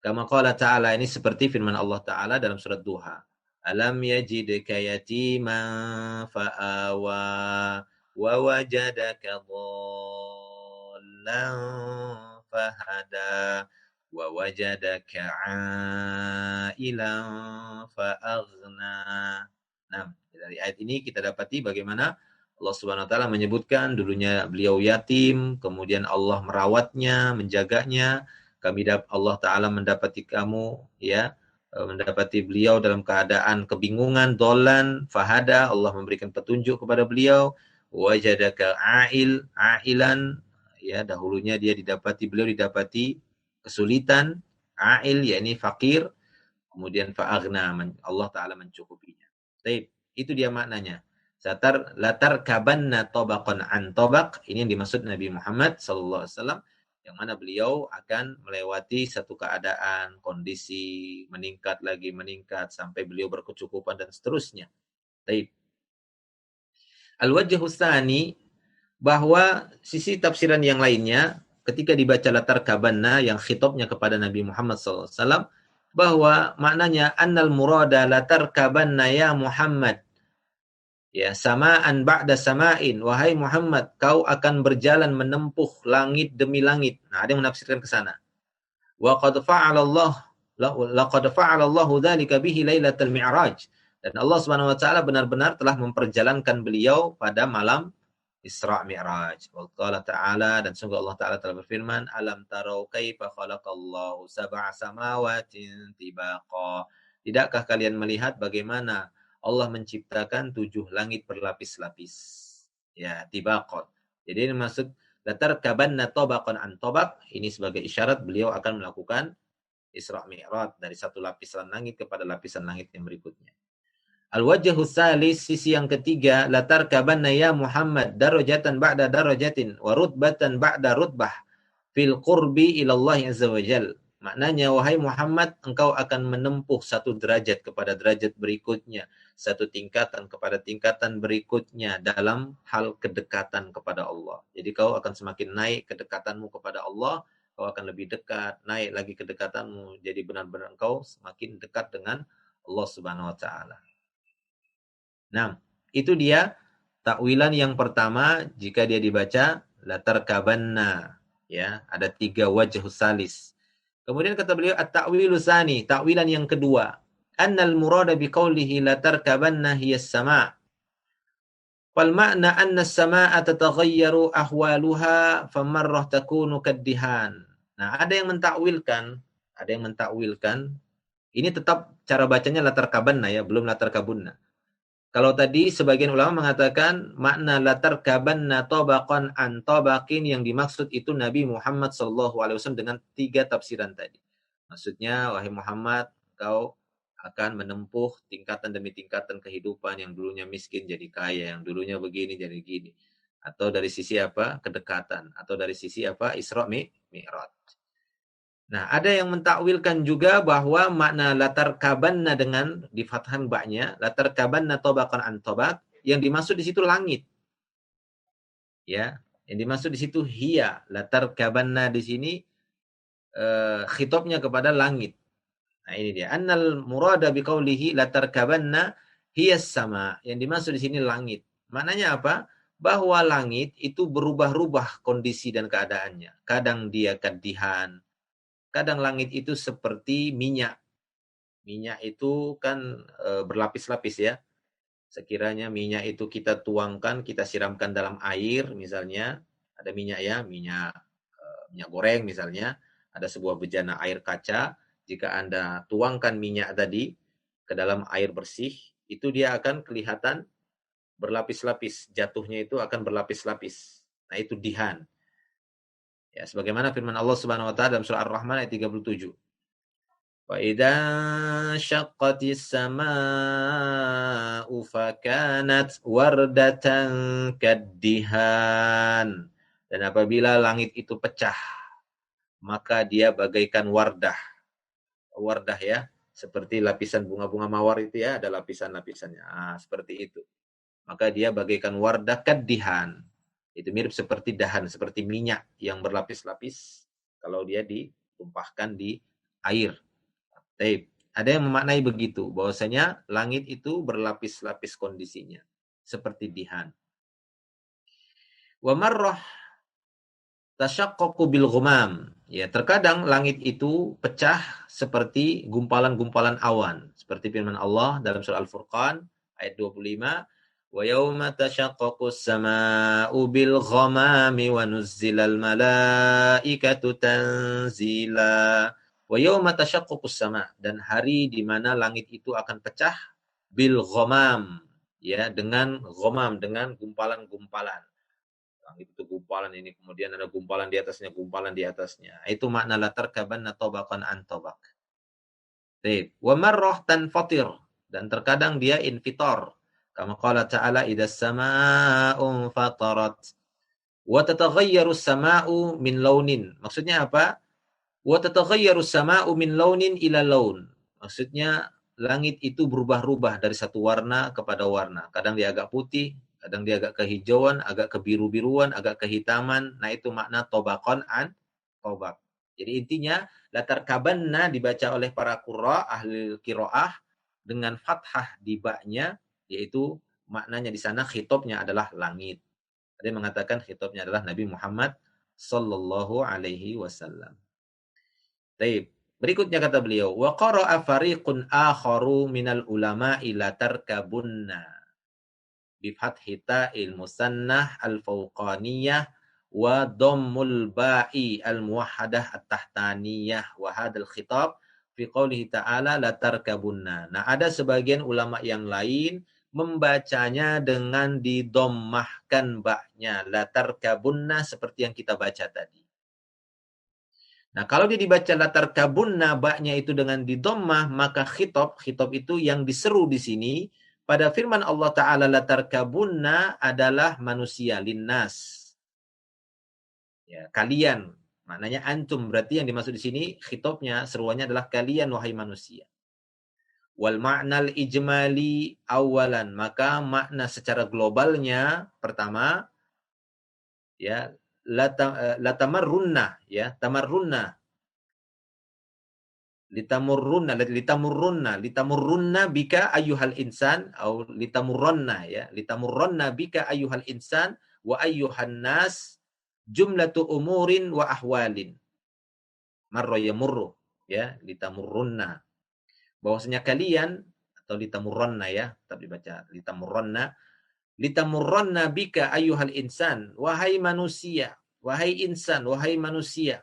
Kama qala ta'ala, ini seperti firman Allah Ta'ala dalam surat Duha. Alam yajidka yatiman fa'awa wa wajadaka dhallan fahada wa wajadaka 'ailan fa'aghna. Nah, dari ayat ini kita dapati bagaimana Allah Subhanahu wa taala menyebutkan dulunya beliau yatim, kemudian Allah merawatnya, menjaganya. Allah Ta'ala mendapati kamu, ya, mendapati beliau dalam keadaan kebingungan, dolan, fahada, Allah memberikan petunjuk kepada beliau, wajadaka ailan, ya, dahulunya beliau didapati kesulitan, ail, yakni fakir, kemudian fa'aghna, Allah Ta'ala mencukupinya. Baik, itu dia maknanya. Latar kabanna tobaqan an tobaq, ini yang dimaksud Nabi Muhammad sallallahu alaihi wasallam, yang mana beliau akan melewati satu keadaan, kondisi, meningkat sampai beliau berkecukupan dan seterusnya. Baik. Al-wajhu tsani, bahwa sisi tafsiran yang lainnya ketika dibaca latar kabanna yang khitabnya kepada Nabi Muhammad sallallahu alaihi wasallam, bahwa maknanya annal murada latar kabanna ya Muhammad, ya, samaan ba'da sama'in, wahai Muhammad, kau akan berjalan menempuh langit demi langit. Nah, ada yang menafsirkan ke sana. Wa qad fa'ala Allahu dzalika bihi lailatul mi'raj. Dan Allah Subhanahu wa taala benar-benar telah memperjalankan beliau pada malam Isra Mi'raj. Wa qala ta'ala, dan sungguh Allah Ta'ala telah berfirman, alam tarau kaifa khalaqallahu sab'a samawatin tibaqa. Tidakkah kalian melihat bagaimana Allah menciptakan 7 langit berlapis-lapis? Ya, tibaqan. Jadi ini maksud latar kabanna tabaqan an tabaq, ini sebagai isyarat beliau akan melakukan Isra Mi'raj dari satu lapisan langit kepada lapisan langit yang berikutnya. Al-wajhu salis, sisi yang ketiga, latar kabanna ya Muhammad darajatan ba'da darajatin wa rutbatan ba'da rutbah fil qurbi ilallah azza wa jal. Maknanya, wahai Muhammad, engkau akan menempuh satu derajat kepada derajat berikutnya, satu tingkatan kepada tingkatan berikutnya dalam hal kedekatan kepada Allah. Jadi kau akan semakin naik kedekatanmu kepada Allah, kau akan lebih dekat, naik lagi kedekatanmu, jadi benar-benar engkau semakin dekat dengan Allah Subhanahu wa taala. Nah, Itu dia takwilan yang pertama jika dia dibaca latarkabanna, ya, ada 3 wajh salis. Kemudian kata beliau at-ta'wilu tsani, takwilan yang kedua, annal murada biqaulihi latarkabanna hiya as-sama'. Wal makna anna as-sama'a tataghayyaru ahwaluha famarrah takunu kaddihan. Nah, ada yang mentakwilkan, ini tetap cara bacanya latarkabanna ya, belum latarkabunna. Kalau tadi sebagian ulama mengatakan makna latarkabanna tabaqan an tabaqin, yang dimaksud itu Nabi Muhammad SAW dengan 3 tafsiran tadi. Maksudnya, wahai Muhammad, kau akan menempuh tingkatan demi tingkatan kehidupan, yang dulunya miskin jadi kaya, yang dulunya begini jadi gini. Atau dari sisi apa? Kedekatan. Atau dari sisi apa? Isra Mi'raj. Nah, ada yang mentakwilkan juga bahwa makna latar kabanna dengan di fathan ba'nya, latar kabanna tabaqan an tabaq, yang dimaksud di situ langit. Ya, yang dimaksud di situ hiya, latar kabanna di sini khitabnya kepada langit. Nah, ini dia. Annal murada biqaulihi latar kabanna hiya sama. Yang dimaksud di sini langit. Maknanya apa? Bahwa langit itu berubah-ubah kondisi dan keadaannya. Kadang dia kadihan, kadang langit itu seperti minyak. Minyak itu kan berlapis-lapis ya. Sekiranya minyak itu kita tuangkan, kita siramkan dalam air misalnya, ada minyak ya, minyak goreng misalnya, ada sebuah bejana air kaca, jika Anda tuangkan minyak tadi ke dalam air bersih, itu dia akan kelihatan berlapis-lapis, jatuhnya itu akan berlapis-lapis. Nah, itu dihan. Ya, sebagaimana firman Allah Subhanahu wa taala dalam surah Ar-Rahman ayat 37. Wa idza syaqqatis samaa'u fakanat wardatan kaddihan. Dan apabila langit itu pecah, maka dia bagaikan wardah. Wardah ya, seperti lapisan bunga-bunga mawar itu ya, ada lapisan-lapisannya. Seperti itu. Maka dia bagaikan wardah kaddihan. Itu mirip seperti dahan, seperti minyak yang berlapis-lapis kalau dia ditumpahkan di air. Taib. Ada yang memaknai begitu, bahwasanya langit itu berlapis-lapis kondisinya, seperti dihan. Wa marrah tasyaqqaqu bil ghumam. Ya, terkadang langit itu pecah seperti gumpalan-gumpalan awan, seperti firman Allah dalam surah Al-Furqan ayat 25, wa yauma tasyaqqaqus samaa'u bil ghamami wa nuzzilal malaikatu tanzila. Wa yauma tasyaqqaqus sama', dan hari di mana langit itu akan pecah bil ghamam, ya, dengan ghamam, dengan gumpalan-gumpalan. Langit itu gumpalan ini, kemudian ada gumpalan di atasnya, gumpalan di atasnya. Itu makna latar kaban tabaqan an tabaq. Baik. Wa marrah tanfatir, dan terkadang dia infitor. Kama qala ta'ala idas samaa'u fatarat wa tataghayyaru as-samaa'u min launin. Maksudnya apa? Wa tataghayyaru as-samaa'u min launin ila laun. Maksudnya langit itu berubah-ubah dari satu warna kepada warna. Kadang dia agak putih, kadang dia agak kehijauan, agak kebiru-biruan, agak kehitaman. Nah, itu makna tobakon an tobak. Jadi intinya latar kabanna dibaca oleh para qurra ahli qiraah dengan fathah di ba-nya, yaitu maknanya di sana khitabnya adalah langit. Ada yang mengatakan khitabnya adalah Nabi Muhammad sallallahu alaihi wasallam. Baik. Berikutnya kata beliau, wa qara'a fariqun akharu minal ulama'i la tarkabunna bi fathi ta'il musannah al-fawqaniyah wa dhammul ba'i al-muwahhadah at-tahtaniyah wa hadzal khitab fi qoulihi ta'ala la tarkabunna. Nah, ada sebagian ulama yang lain membacanya dengan didommahkan ba'nya, la tarkabunna, seperti yang kita baca tadi. Nah, kalau dia dibaca latar kabunna, ba'nya itu dengan didommah, maka khitab itu yang diseru di sini pada firman Allah Ta'ala latar kabunna adalah manusia, linnas. Ya, kalian, maknanya antum, berarti yang dimaksud di sini khitabnya, seruannya adalah kalian wahai manusia. Wal ma'nal ijmali awalan, maka makna secara globalnya pertama, ya, la tamarrunna, ya, tamarrunna litamurrunna bika ayyuhal insan atau litamurranna ya, litamurranna bika ayyuhal insan wa ayyuhan nas jumlatu umurin wa ahwalin. Marra yamurru ya, litamurrunna. Bahwasanya kalian atau litamurranna ya, tetap dibaca litamurranna bika ayyuhal insan, wahai manusia, wahai insan, wahai manusia,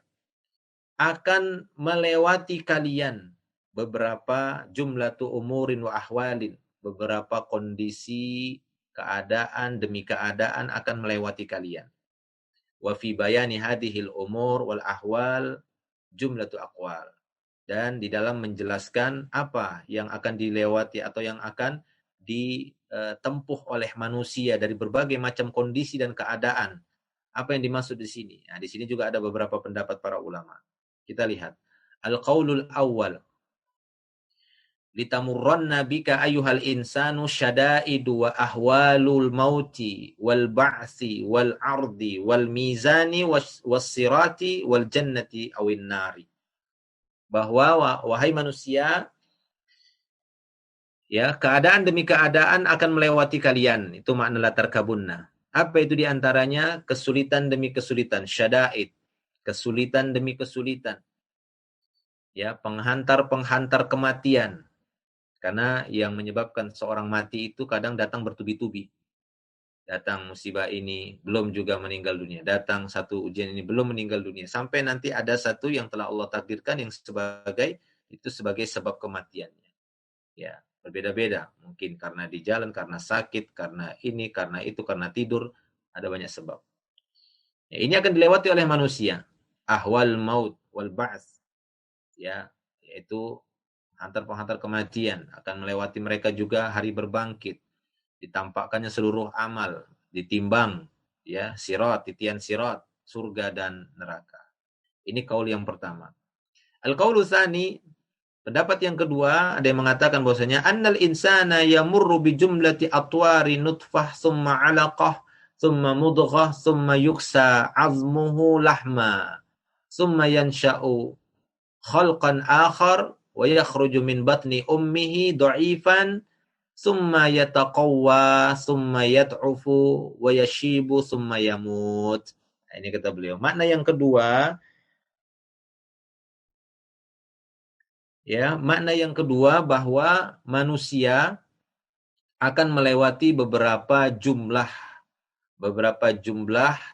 akan melewati kalian beberapa jumlatu umurin wa ahwalin, beberapa kondisi, keadaan demi keadaan akan melewati kalian. Wa fi bayani hadhil umur wal ahwal jumlatu aqwal. Dan di dalam menjelaskan apa yang akan dilewati atau yang akan ditempuh oleh manusia dari berbagai macam kondisi dan keadaan. Apa yang dimaksud di sini? Nah, di sini juga ada beberapa pendapat para ulama. Kita lihat. Al-qaulul awwal. Litamurranna bika ayyuhal insanu syada'idu wa ahwalul mauti wal ba'si wal ardi wal mizani was sirati wal jannati awin nari. Bahwa wahai manusia, ya, keadaan demi keadaan akan melewati kalian. Itu makna latar kabunna. Apa itu diantaranya? Kesulitan demi kesulitan, syada'id. Kesulitan demi kesulitan. Ya, penghantar-penghantar kematian. Karena yang menyebabkan seorang mati itu kadang datang bertubi-tubi. Datang musibah ini, belum juga meninggal dunia. Datang satu ujian ini, belum meninggal dunia. Sampai nanti ada satu yang telah Allah takdirkan yang sebagai sebab kematiannya. Ya, berbeda-beda. Mungkin karena di jalan, karena sakit, karena ini, karena itu, karena tidur. Ada banyak sebab. Ya, ini akan dilewati oleh manusia. Ahwal maut wal ba'ts. Ya, yaitu penghantar kematian. Akan melewati mereka juga hari berbangkit. Ditampakkannya seluruh amal. Ditimbang. Ya, sirat, titian sirat. Surga dan neraka. Ini kaul yang pertama. Al-qaulu tsani, pendapat yang kedua, ada yang mengatakan bahwasanya annal insana yamurru bi jumlati atwari nutfah summa 'alaqah summa mudghah summa yuksa 'azmuhu lahma summa yansha'u khalqan akhar wa yakhruju min batni ummihi dha'ifan summa yataqawwa summa yad'ufu wa yashibu summa yamut. Nah, ini kata beliau. Makna yang kedua, ya, makna yang kedua bahwa manusia akan melewati beberapa jumlah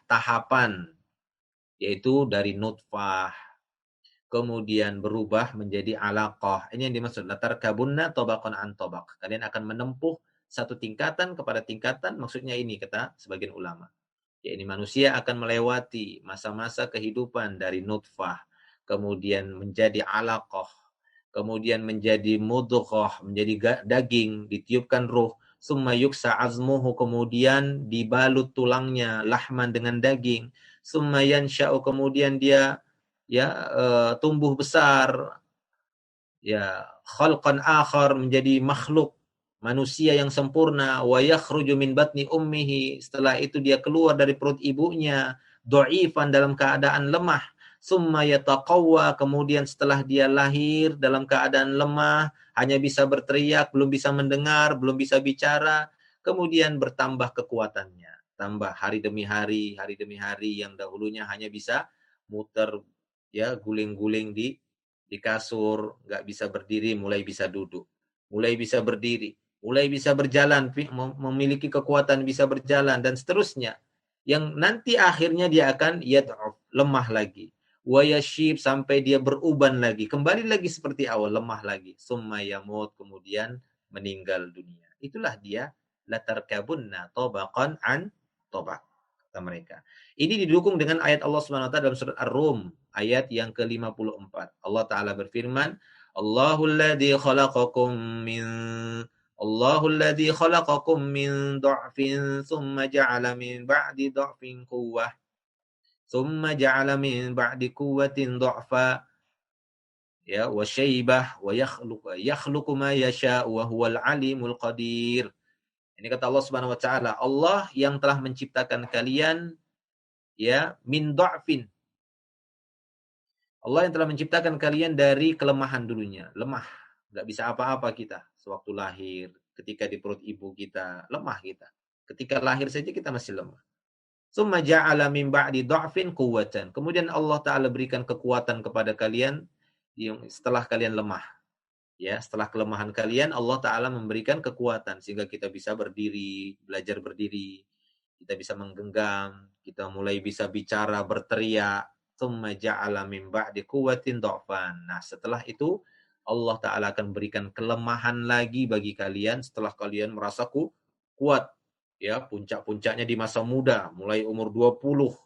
tahapan, yaitu dari nutfah, kemudian berubah menjadi alaqah. Ini yang dimaksud latar kabunna tobakon an tobak. Kalian akan menempuh satu tingkatan kepada tingkatan, maksudnya ini kata sebagian ulama. Ya, ini manusia akan melewati masa-masa kehidupan dari nutfah, kemudian menjadi alaqah, kemudian menjadi mudghah, menjadi daging, ditiupkan ruh, summa yuksa azmuhu, kemudian dibalut tulangnya, lahman dengan daging, summa yansha'u, kemudian dia tumbuh besar, ya, khalqan akhar, menjadi makhluk manusia yang sempurna, wa yakhruju min batni ummihi, setelah itu dia keluar dari perut ibunya, dha'ifan, dalam keadaan lemah, summa yataqawwa, kemudian setelah dia lahir dalam keadaan lemah, hanya bisa berteriak, belum bisa mendengar, belum bisa bicara, kemudian bertambah kekuatannya, tambah hari demi hari yang dahulunya hanya bisa muter, ya, guling-guling di kasur, nggak bisa berdiri, mulai bisa duduk, mulai bisa berdiri, mulai bisa berjalan, memiliki kekuatan bisa berjalan, dan seterusnya. Yang nanti akhirnya dia akan yad'uf, lemah lagi. Wa yashib, sampai dia beruban lagi. Kembali lagi seperti awal, lemah lagi. Summa yamut, kemudian meninggal dunia. Itulah dia, latarkabunna tobaqan an tobaq, kata mereka. Ini didukung dengan ayat Allah Subhanahu wa taala dalam surat Ar-Rum ayat yang ke-54. Allah taala berfirman, Allahul ladzi khalaqakum min dha'fin thumma ja'ala min ba'di dha'fin quwwah thumma ja'ala min ba'di quwwatin dha'fa, ya, wa syaibah wa yakhluqu ma yasha wa huwal alimul qadir. Ini kata Allah Subhanahu wa taala, Allah yang telah menciptakan kalian, ya, min dha'fin, Allah yang telah menciptakan kalian dari kelemahan dulunya. Lemah. Nggak bisa apa-apa kita. Sewaktu lahir, ketika di perut ibu kita, lemah kita. Ketika lahir saja kita masih lemah. Tsumma ja'ala min ba'di dha'fin quwwatan. Kemudian Allah Ta'ala berikan kekuatan kepada kalian yang setelah kalian lemah. Ya, setelah kelemahan kalian, Allah Ta'ala memberikan kekuatan sehingga kita bisa berdiri, belajar berdiri, kita bisa menggenggam, kita mulai bisa bicara, berteriak. Tsumma ja'ala min ba'di quwwatin dha'fan. Nah, setelah itu Allah Ta'ala akan berikan kelemahan lagi bagi kalian setelah kalian merasa kuat. Ya, puncak-puncaknya di masa muda, mulai umur 20.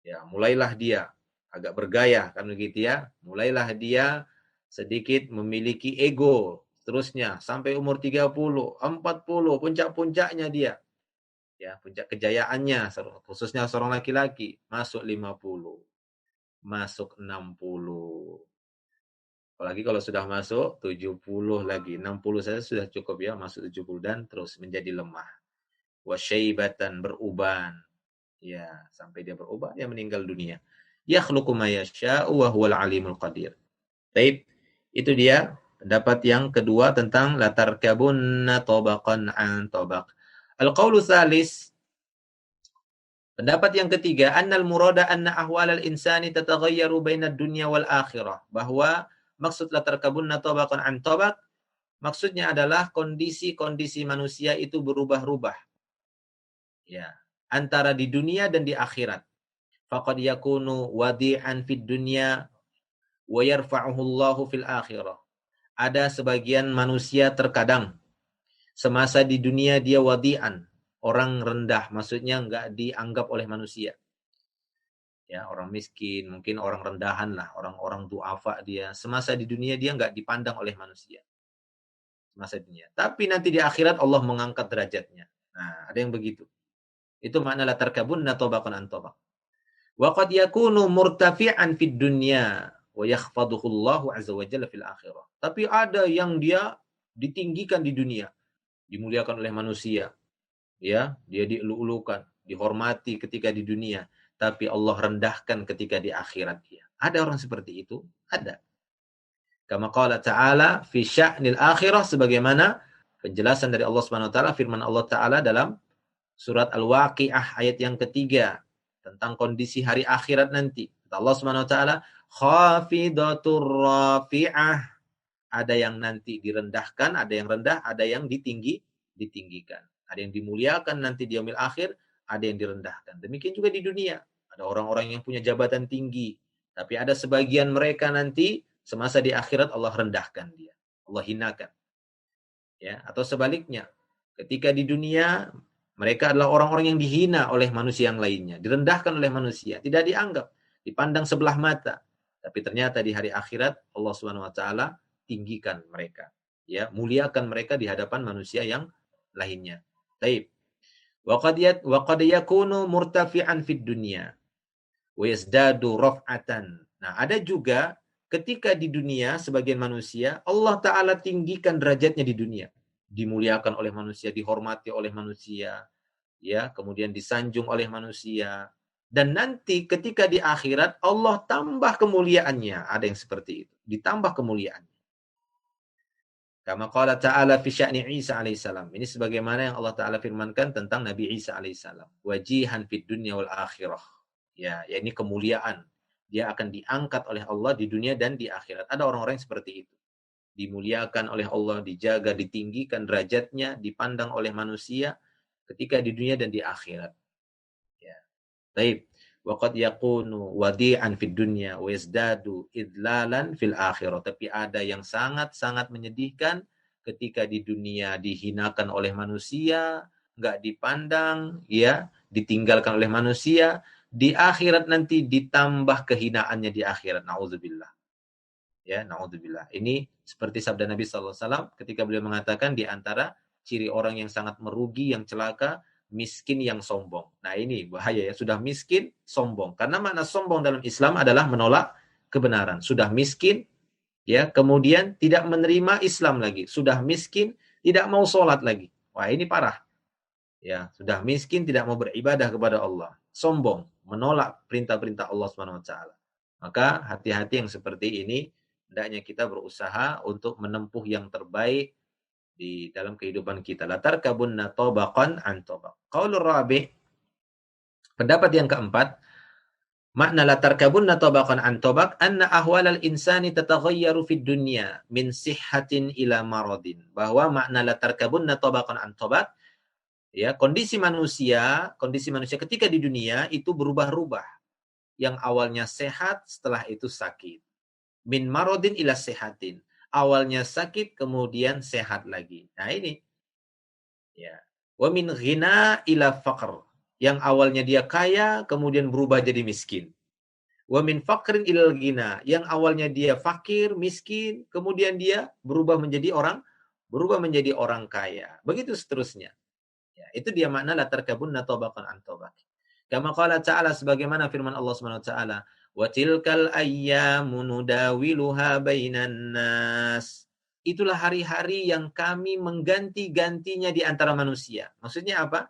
Ya, mulailah dia agak bergaya kan begitu ya. Mulailah dia sedikit memiliki ego. Seterusnya sampai umur 30, 40, puncak-puncaknya dia. Ya, puncak kejayaannya khususnya seorang laki-laki masuk 50, masuk 60. Apalagi kalau sudah masuk 70 lagi, 60 saja sudah cukup ya, masuk 70 dan terus menjadi lemah. Wasyaibatan, beruban. Ya, sampai dia berubah, dia meninggal dunia. Yakhluqu ma yasha'u wa huwal alimul qadir. Baik, itu dia pendapat yang kedua tentang latar kabunna tabaqan an tabaq. Al-qaulu tsalis, pendapat yang ketiga, annal murada anna ahwalal insani tataghayyaru bainad dunya wal akhirah. Bahwa maksud latar kabunna tabaqan an tabaq, maksudnya adalah kondisi-kondisi manusia itu berubah-ubah. Ya, antara di dunia dan di akhirat. Faqad yakunu wadi'an fid dunya wa yarfa'uhu Allahu fil akhirah. Ada sebagian manusia terkadang semasa di dunia dia wadi'an, orang rendah, maksudnya enggak dianggap oleh manusia. Ya, orang miskin, mungkin orang rendahan lah, orang-orang du'afa dia. Semasa di dunia dia enggak dipandang oleh manusia. Semasa dunia. Tapi nanti di akhirat Allah mengangkat derajatnya. Nah, ada yang begitu. Itu makna la tarkabunna tabaqan an tabaq. Wa qad yakunu murtafi'an fid dunya wa yakhfaduhu Allahu azza wa jalla fil akhirah. Tapi ada yang dia ditinggikan di dunia, dimuliakan oleh manusia, ya, dia dielu-elukan, dihormati ketika di dunia, tapi Allah rendahkan ketika di akhirat dia. Ada orang seperti itu? Ada. Kama qala ta'ala fi sya'nil akhirah, sebagaimana penjelasan dari Allah Subhanahu wa taala, firman Allah taala dalam surat Al-Waqiah ayat yang ketiga tentang kondisi hari akhirat nanti. Kata Allah Subhanahu wa taala, khafidatur rafi'ah. Ada yang nanti direndahkan, ada yang rendah, ada yang ditinggikan. Ada yang dimuliakan nanti di yaumil akhir, ada yang direndahkan. Demikian juga di dunia. Ada orang-orang yang punya jabatan tinggi, tapi ada sebagian mereka nanti semasa di akhirat Allah rendahkan dia. Allah hinakan. Ya, atau sebaliknya. Ketika di dunia mereka adalah orang-orang yang dihina oleh manusia yang lainnya, direndahkan oleh manusia, tidak dianggap, dipandang sebelah mata. Tapi ternyata di hari akhirat Allah Subhanahu wa taala tinggikan mereka, ya, muliakan mereka di hadapan manusia yang lainnya. Taib. Wa qad yakunu murtafi'an fid dunya wa yazdadu raf'atan. Nah, ada juga ketika di dunia sebagian manusia Allah taala tinggikan derajatnya di dunia, dimuliakan oleh manusia, dihormati oleh manusia, ya, kemudian disanjung oleh manusia. Dan nanti ketika di akhirat Allah tambah kemuliaannya. Ada yang seperti itu, ditambah kemuliaan. Kama qala ta'ala fi sya'ni Isa alaihissalam. Ini sebagaimana yang Allah Ta'ala firmankan tentang Nabi Isa alaihissalam. Wajihan fid dunya wal akhirah. Ya, ini kemuliaan. Dia akan diangkat oleh Allah di dunia dan di akhirat. Ada orang-orang yang seperti itu. Dimuliakan oleh Allah, dijaga, ditinggikan derajatnya, dipandang oleh manusia ketika di dunia dan di akhirat. Ya. Baik. Waqad yakunu wadi'an fid dunya wa yazdadu idlalan fil akhirah. Tapi ada yang sangat-sangat menyedihkan ketika di dunia dihinakan oleh manusia, enggak dipandang, ya, ditinggalkan oleh manusia, di akhirat nanti ditambah kehinaannya di akhirat. Nauzubillah. Ya, naudzubillah. Ini seperti sabda Nabi sallallahu alaihi wasallam ketika beliau mengatakan di antara ciri orang yang sangat merugi, yang celaka, miskin yang sombong. Nah, ini bahaya ya, sudah miskin, sombong. Karena makna sombong dalam Islam adalah menolak kebenaran. Sudah miskin, ya, kemudian tidak menerima Islam lagi. Sudah miskin, tidak mau sholat lagi. Wah, ini parah. Ya, sudah miskin, tidak mau beribadah kepada Allah. Sombong, menolak perintah-perintah Allah Subhanahu wa taala. Maka hati-hati yang seperti ini, hendaknya kita berusaha untuk menempuh yang terbaik di dalam kehidupan kita. Latar kabunna tobaqan an tobaq. Qaulur rabi', pendapat yang keempat, makna latar kabunna tobaqan an tobaq anna ahwalal insani tataghayyaru fid dunya min sihhatin ila maradin. Bahwa makna latar kabunna tobaqan an tobaq, ya, kondisi manusia ketika di dunia itu berubah-ubah. Yang awalnya sehat, setelah itu sakit. Min marodin ila sehatin. Awalnya sakit, kemudian sehat lagi. Nah ini. Ya. Wa min ghina ila faqr. Yang awalnya dia kaya, kemudian berubah jadi miskin. Wa min faqrin ilal ghina. Yang awalnya dia fakir, miskin, kemudian dia berubah menjadi orang kaya. Begitu seterusnya. Ya, itu dia makna la tarkabunna tabaqan an tabaq. Kama qala ta'ala, sebagaimana firman Allah Subhanahu wa taala, wa tilkal ayyamu nudawiluha bainan nas. Itulah hari-hari yang kami mengganti-gantinya di antara manusia. Maksudnya apa?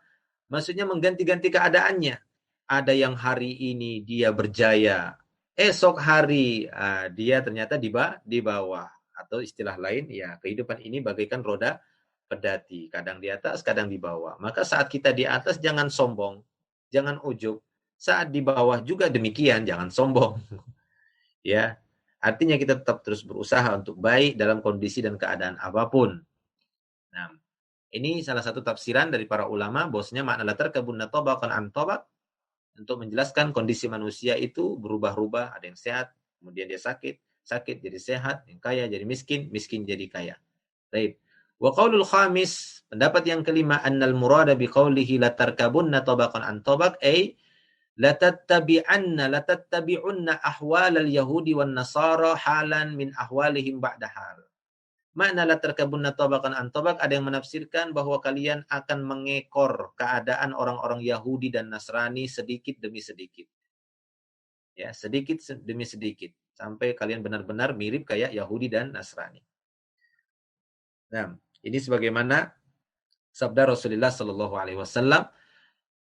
Maksudnya mengganti-ganti keadaannya. Ada yang hari ini dia berjaya, esok hari dia ternyata di bawah. Atau istilah lain, ya, kehidupan ini bagaikan roda pedati, kadang di atas, kadang di bawah. Maka saat kita di atas jangan sombong, jangan ujub. Saat di bawah juga demikian, jangan sombong. Ya, artinya kita tetap terus berusaha untuk baik dalam kondisi dan keadaan apapun. Nah, ini salah satu tafsiran dari para ulama, bahwasanya makna latar kabunna tabaqan an tabaq untuk menjelaskan kondisi manusia itu berubah-ubah, ada yang sehat, kemudian dia sakit, sakit jadi sehat, yang kaya jadi miskin, miskin jadi kaya. Baik. Wa qaulul khamis, pendapat yang kelima, annal murada biqaulihi latarkabunna tabaqan an tabaq, ay latattabi'unna ahwalal yahudi wan nasara halan min ahwalihim ba'da hal. Makna latarkabunna tabaqan an tabaq, ada yang menafsirkan bahwa kalian akan mengekor keadaan orang-orang Yahudi dan Nasrani sedikit demi sedikit. Ya, sedikit demi sedikit sampai kalian benar-benar mirip kayak Yahudi dan Nasrani. Nah, ini sebagaimana sabda Rasulullah Sallallahu Alaihi Wasallam.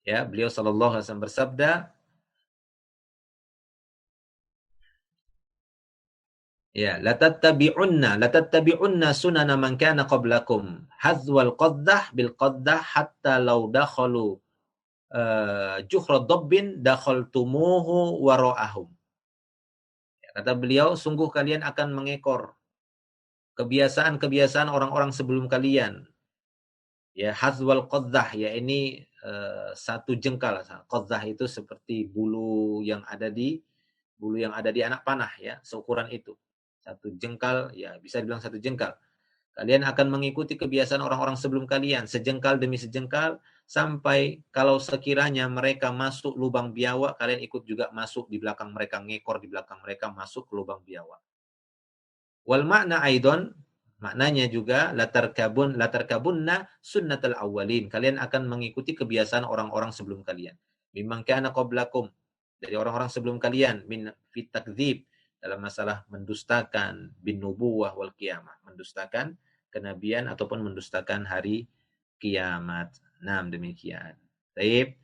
Ya, beliau Sallallahu Alaihi Wasallam bersabda, ya, latattabi'unna sunana man kana qablakum hadzwal qaddah bil qaddah hatta law dakhalu juhra dabbin dakhaltumuhu wara'ahum. Ya, kata beliau, sungguh kalian akan mengekor kebiasaan-kebiasaan orang-orang sebelum kalian. Ya, hadzwal qaddah, ya ini satu jengkal. Qaddah itu seperti bulu yang ada di anak panah, ya, seukuran itu. Satu jengkal, ya bisa dibilang satu jengkal. Kalian akan mengikuti kebiasaan orang-orang sebelum kalian, sejengkal demi sejengkal, sampai kalau sekiranya mereka masuk lubang biawak, kalian ikut juga masuk di belakang mereka, ngekor di belakang mereka, masuk ke lubang biawak. Wal makna aidon, maknanya juga latarkabunna sunnatal awwalin. Kalian akan mengikuti kebiasaan orang-orang sebelum kalian. Mimman kana qablakum, dari orang-orang sebelum kalian, min fit takdzib, dalam masalah mendustakan bin nubuwah wal qiyamah, mendustakan kenabian ataupun mendustakan hari kiamat. Nah, demikian. Baik.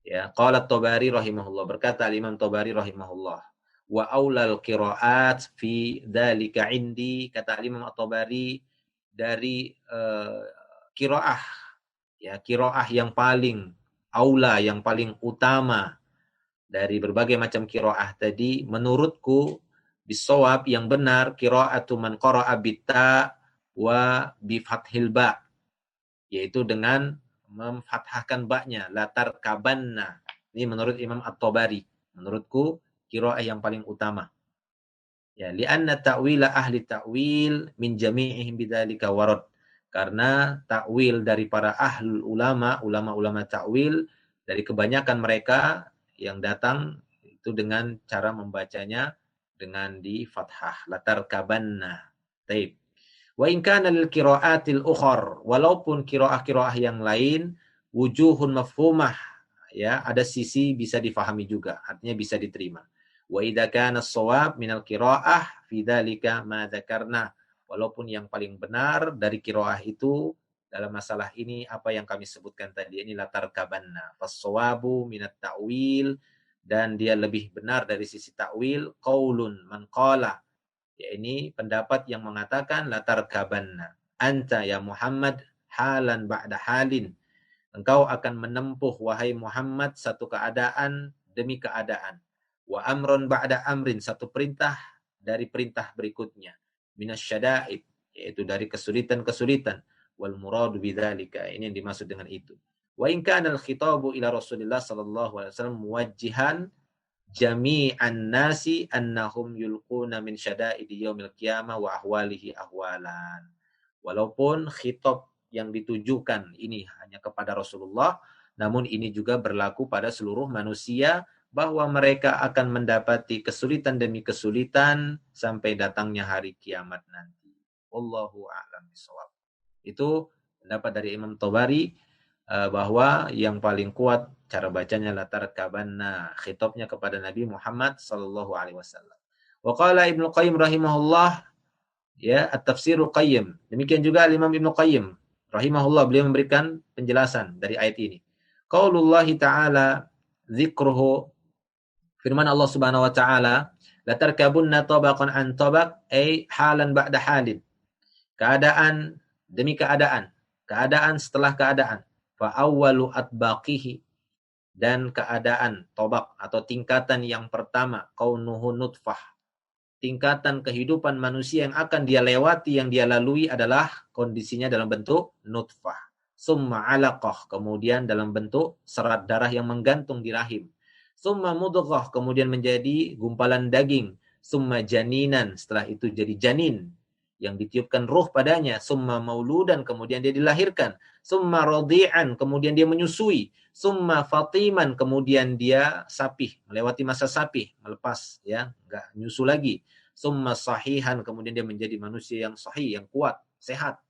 Ya, qala At-Tabari rahimahullah, berkata Imam Tabari rahimahullah, wa aulal qiraat fi dzalika indi, kata Imam At-Tabari, dari qiraah, ya, qiraah yang paling aula, yang paling utama dari berbagai macam qiraah tadi, menurutku bisawab, yang benar, qiraatu man qara'a bitta wa bi fathil ba, yaitu dengan memfathahkan ba-nya, latar kabanna. Ini menurut Imam At-Tabari, menurutku qiraah yang paling utama. Ya, li'anna ta'wila ahli ta'wil min jami'ihim bidzalika warad. Karena takwil dari para ahlul ulama, ulama-ulama takwil, dari kebanyakan mereka yang datang itu dengan cara membacanya dengan di fathah, latar kabanna. Taib. Wa in kana lil qiraatil ukhar, walaupun qiraah-qiraah yang lain wujuhun mafhumah, ya, ada sisi bisa difahami juga, artinya bisa diterima. Wa idza kana as-shawab minal qiraah fi dzalika ma dzakarna, walaupun yang paling benar dari qiraah itu dalam masalah ini apa yang kami sebutkan tadi, ini latar kabanna. Fas-shawabu minat ta'wil dan dia lebih benar dari sisi takwil, qaulun man qala, ya ini pendapat yang mengatakan latar kabanna anta ya Muhammad halan ba'da halin, engkau akan menempuh wahai Muhammad satu keadaan demi keadaan, wa amron ba'da amrin, satu perintah dari perintah berikutnya, minasyada'id, yaitu dari kesulitan-kesulitan, wal muradu bidzalika, ini yang dimaksud dengan itu. Wa in kana al-khitabu ila Rasulillah sallallahu alaihi wasallam muwajjihan jami'an nasi annahum yulquna min syada'idi yaumil qiyamah wa ahwalihi ahwalan. Walaupun khitab yang ditujukan ini hanya kepada Rasulullah, namun ini juga berlaku pada seluruh manusia bahwa mereka akan mendapati kesulitan demi kesulitan sampai datangnya hari kiamat nanti. Wallahu a'lam bishawab. Itu pendapat dari Imam Tabari, bahwa yang paling kuat cara bacanya latar kabanna, khitabnya kepada Nabi Muhammad sallallahu alaihi wasallam. Wa qala Ibnu Qayyim rahimahullah, ya, at-tafsirul qayyim. Demikian juga Imam Ibnu Qayyim rahimahullah, beliau memberikan penjelasan dari ayat ini. Qaulullah ta'ala dzikruhu, firman Allah Subhanahu wa taala, latarkabunna tabaqan an tabaq, ay halan ba'da halin. Keadaan demi keadaan, keadaan setelah keadaan. Fa awwalu atbaqihi, dan keadaan tobak atau tingkatan yang pertama, kaunuhu nutfah, tingkatan kehidupan manusia yang akan dia lewati, yang dia lalui adalah kondisinya dalam bentuk nutfah. Summa alaqah, kemudian dalam bentuk serat darah yang menggantung di rahim. Summa mudghah, kemudian menjadi gumpalan daging. Summa janinan, setelah itu jadi janin yang ditiupkan ruh padanya. Summa mauludan, kemudian dia dilahirkan. Summa radi'an, kemudian dia menyusui. Summa fatiman, kemudian dia sapih, melewati masa sapih, melepas, ya, enggak nyusu lagi. Summa sahihan, kemudian dia menjadi manusia yang sahih, yang kuat, sehat.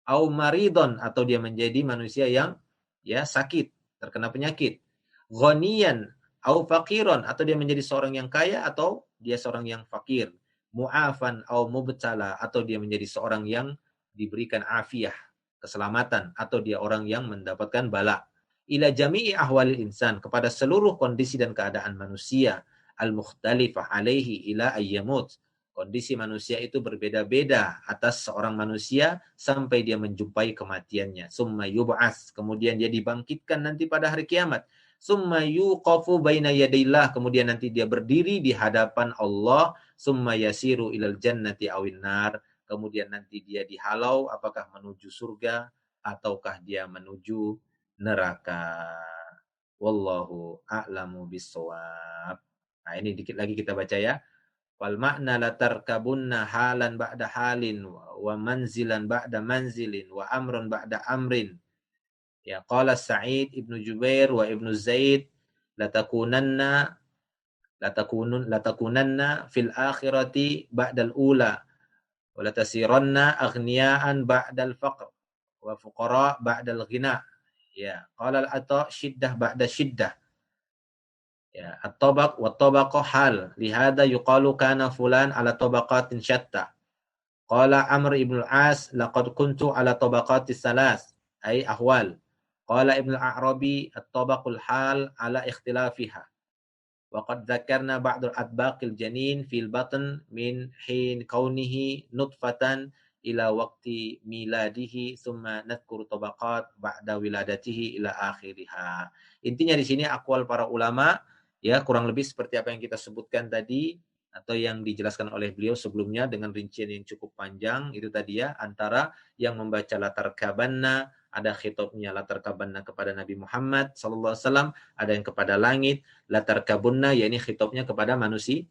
Au maridon, atau dia menjadi manusia yang, ya, sakit, terkena penyakit. Ghaniyan au faqiron, atau dia menjadi seorang yang kaya atau dia seorang yang fakir. Mu'afan au mubtala, atau dia menjadi seorang yang diberikan afiah, keselamatan, atau dia orang yang mendapatkan bala. Ila jami'i ahwalil insan, kepada seluruh kondisi dan keadaan manusia, al-mukhtalifah alaihi ila ayyamut, kondisi manusia itu berbeda-beda atas seorang manusia sampai dia menjumpai kematiannya. Summa yub'ats, kemudian dia dibangkitkan nanti pada hari kiamat. Summa yuqafu baina yadillah, kemudian nanti dia berdiri di hadapan Allah. Summa yasiru ilal jannati awin nar, kemudian nanti dia dihalau apakah menuju surga ataukah dia menuju neraka. Wallahu a'lamu bissawab. Nah, ini dikit lagi kita baca ya. Wal makna latarkabunna halan ba'da halin wa manzilan ba'da manzilin wa amrun ba'da amrin. Ya, qala Sa'id ibnu Jubair wa ibnu Zaid latakunanna fil akhirati ba'dal ula wa latasiranna aghniyaan ba'dal faqr wa fuqara ba'dal ghina. Ya, qala al-Ata syiddah ba'da syiddah. Ya, at-tabaq wa tabaqah hal. Lihada yuqalu kana fulan ala tabaqatin syatta. Qala Amr ibn al-As laqad kuntu ala tabaqatis salas, ay ahwal. Qala Ibn al-A'rabi at-tabaqul hal ala ikhtilafiha. Wa qad dzakarna ba'dul atbaqil janin fil batn min hin kaunihi nutfatan ila waqti miladihi thumma nadhkuru tabaqat ba'da wiladatihi ila akhiriha. Intinya di sini aqwal para ulama, ya, kurang lebih seperti apa yang kita sebutkan tadi atau yang dijelaskan oleh beliau sebelumnya dengan rincian yang cukup panjang itu tadi, ya, antara yang membaca latar kabanna, ada khitabnya latar kabanna kepada Nabi Muhammad sallallahu alaihi wasallam, ada yang kepada langit, latar kabunna yakni khitabnya kepada manusia.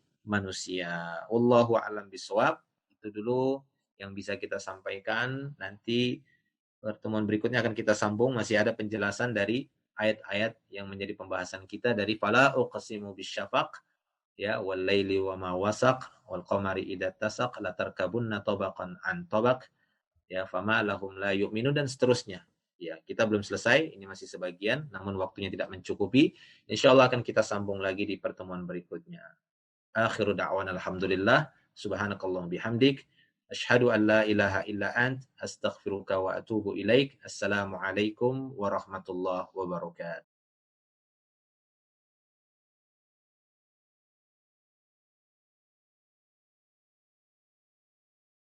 Wallahu a'lam bishawab. Itu dulu yang bisa kita sampaikan. Nanti pertemuan berikutnya akan kita sambung, masih ada penjelasan dari ayat-ayat yang menjadi pembahasan kita dari fala uqsimu bisyafaq, ya, wal laili wa ma wasaq wal qamari idza tasaq latarkabunna tabaqan an tabaq, ya, fama lahum la yu'minu, dan seterusnya. Ya, kita belum selesai, ini masih sebagian, namun waktunya tidak mencukupi. Insyaallah akan kita sambung lagi di pertemuan berikutnya. Akhiru da'wana alhamdulillah, subhanakallahumma bihamdik, asyhadu an la ilaha illa ant, astaghfiruka wa atubu ilaik. Assalamualaikum warahmatullahi wabarakatuh.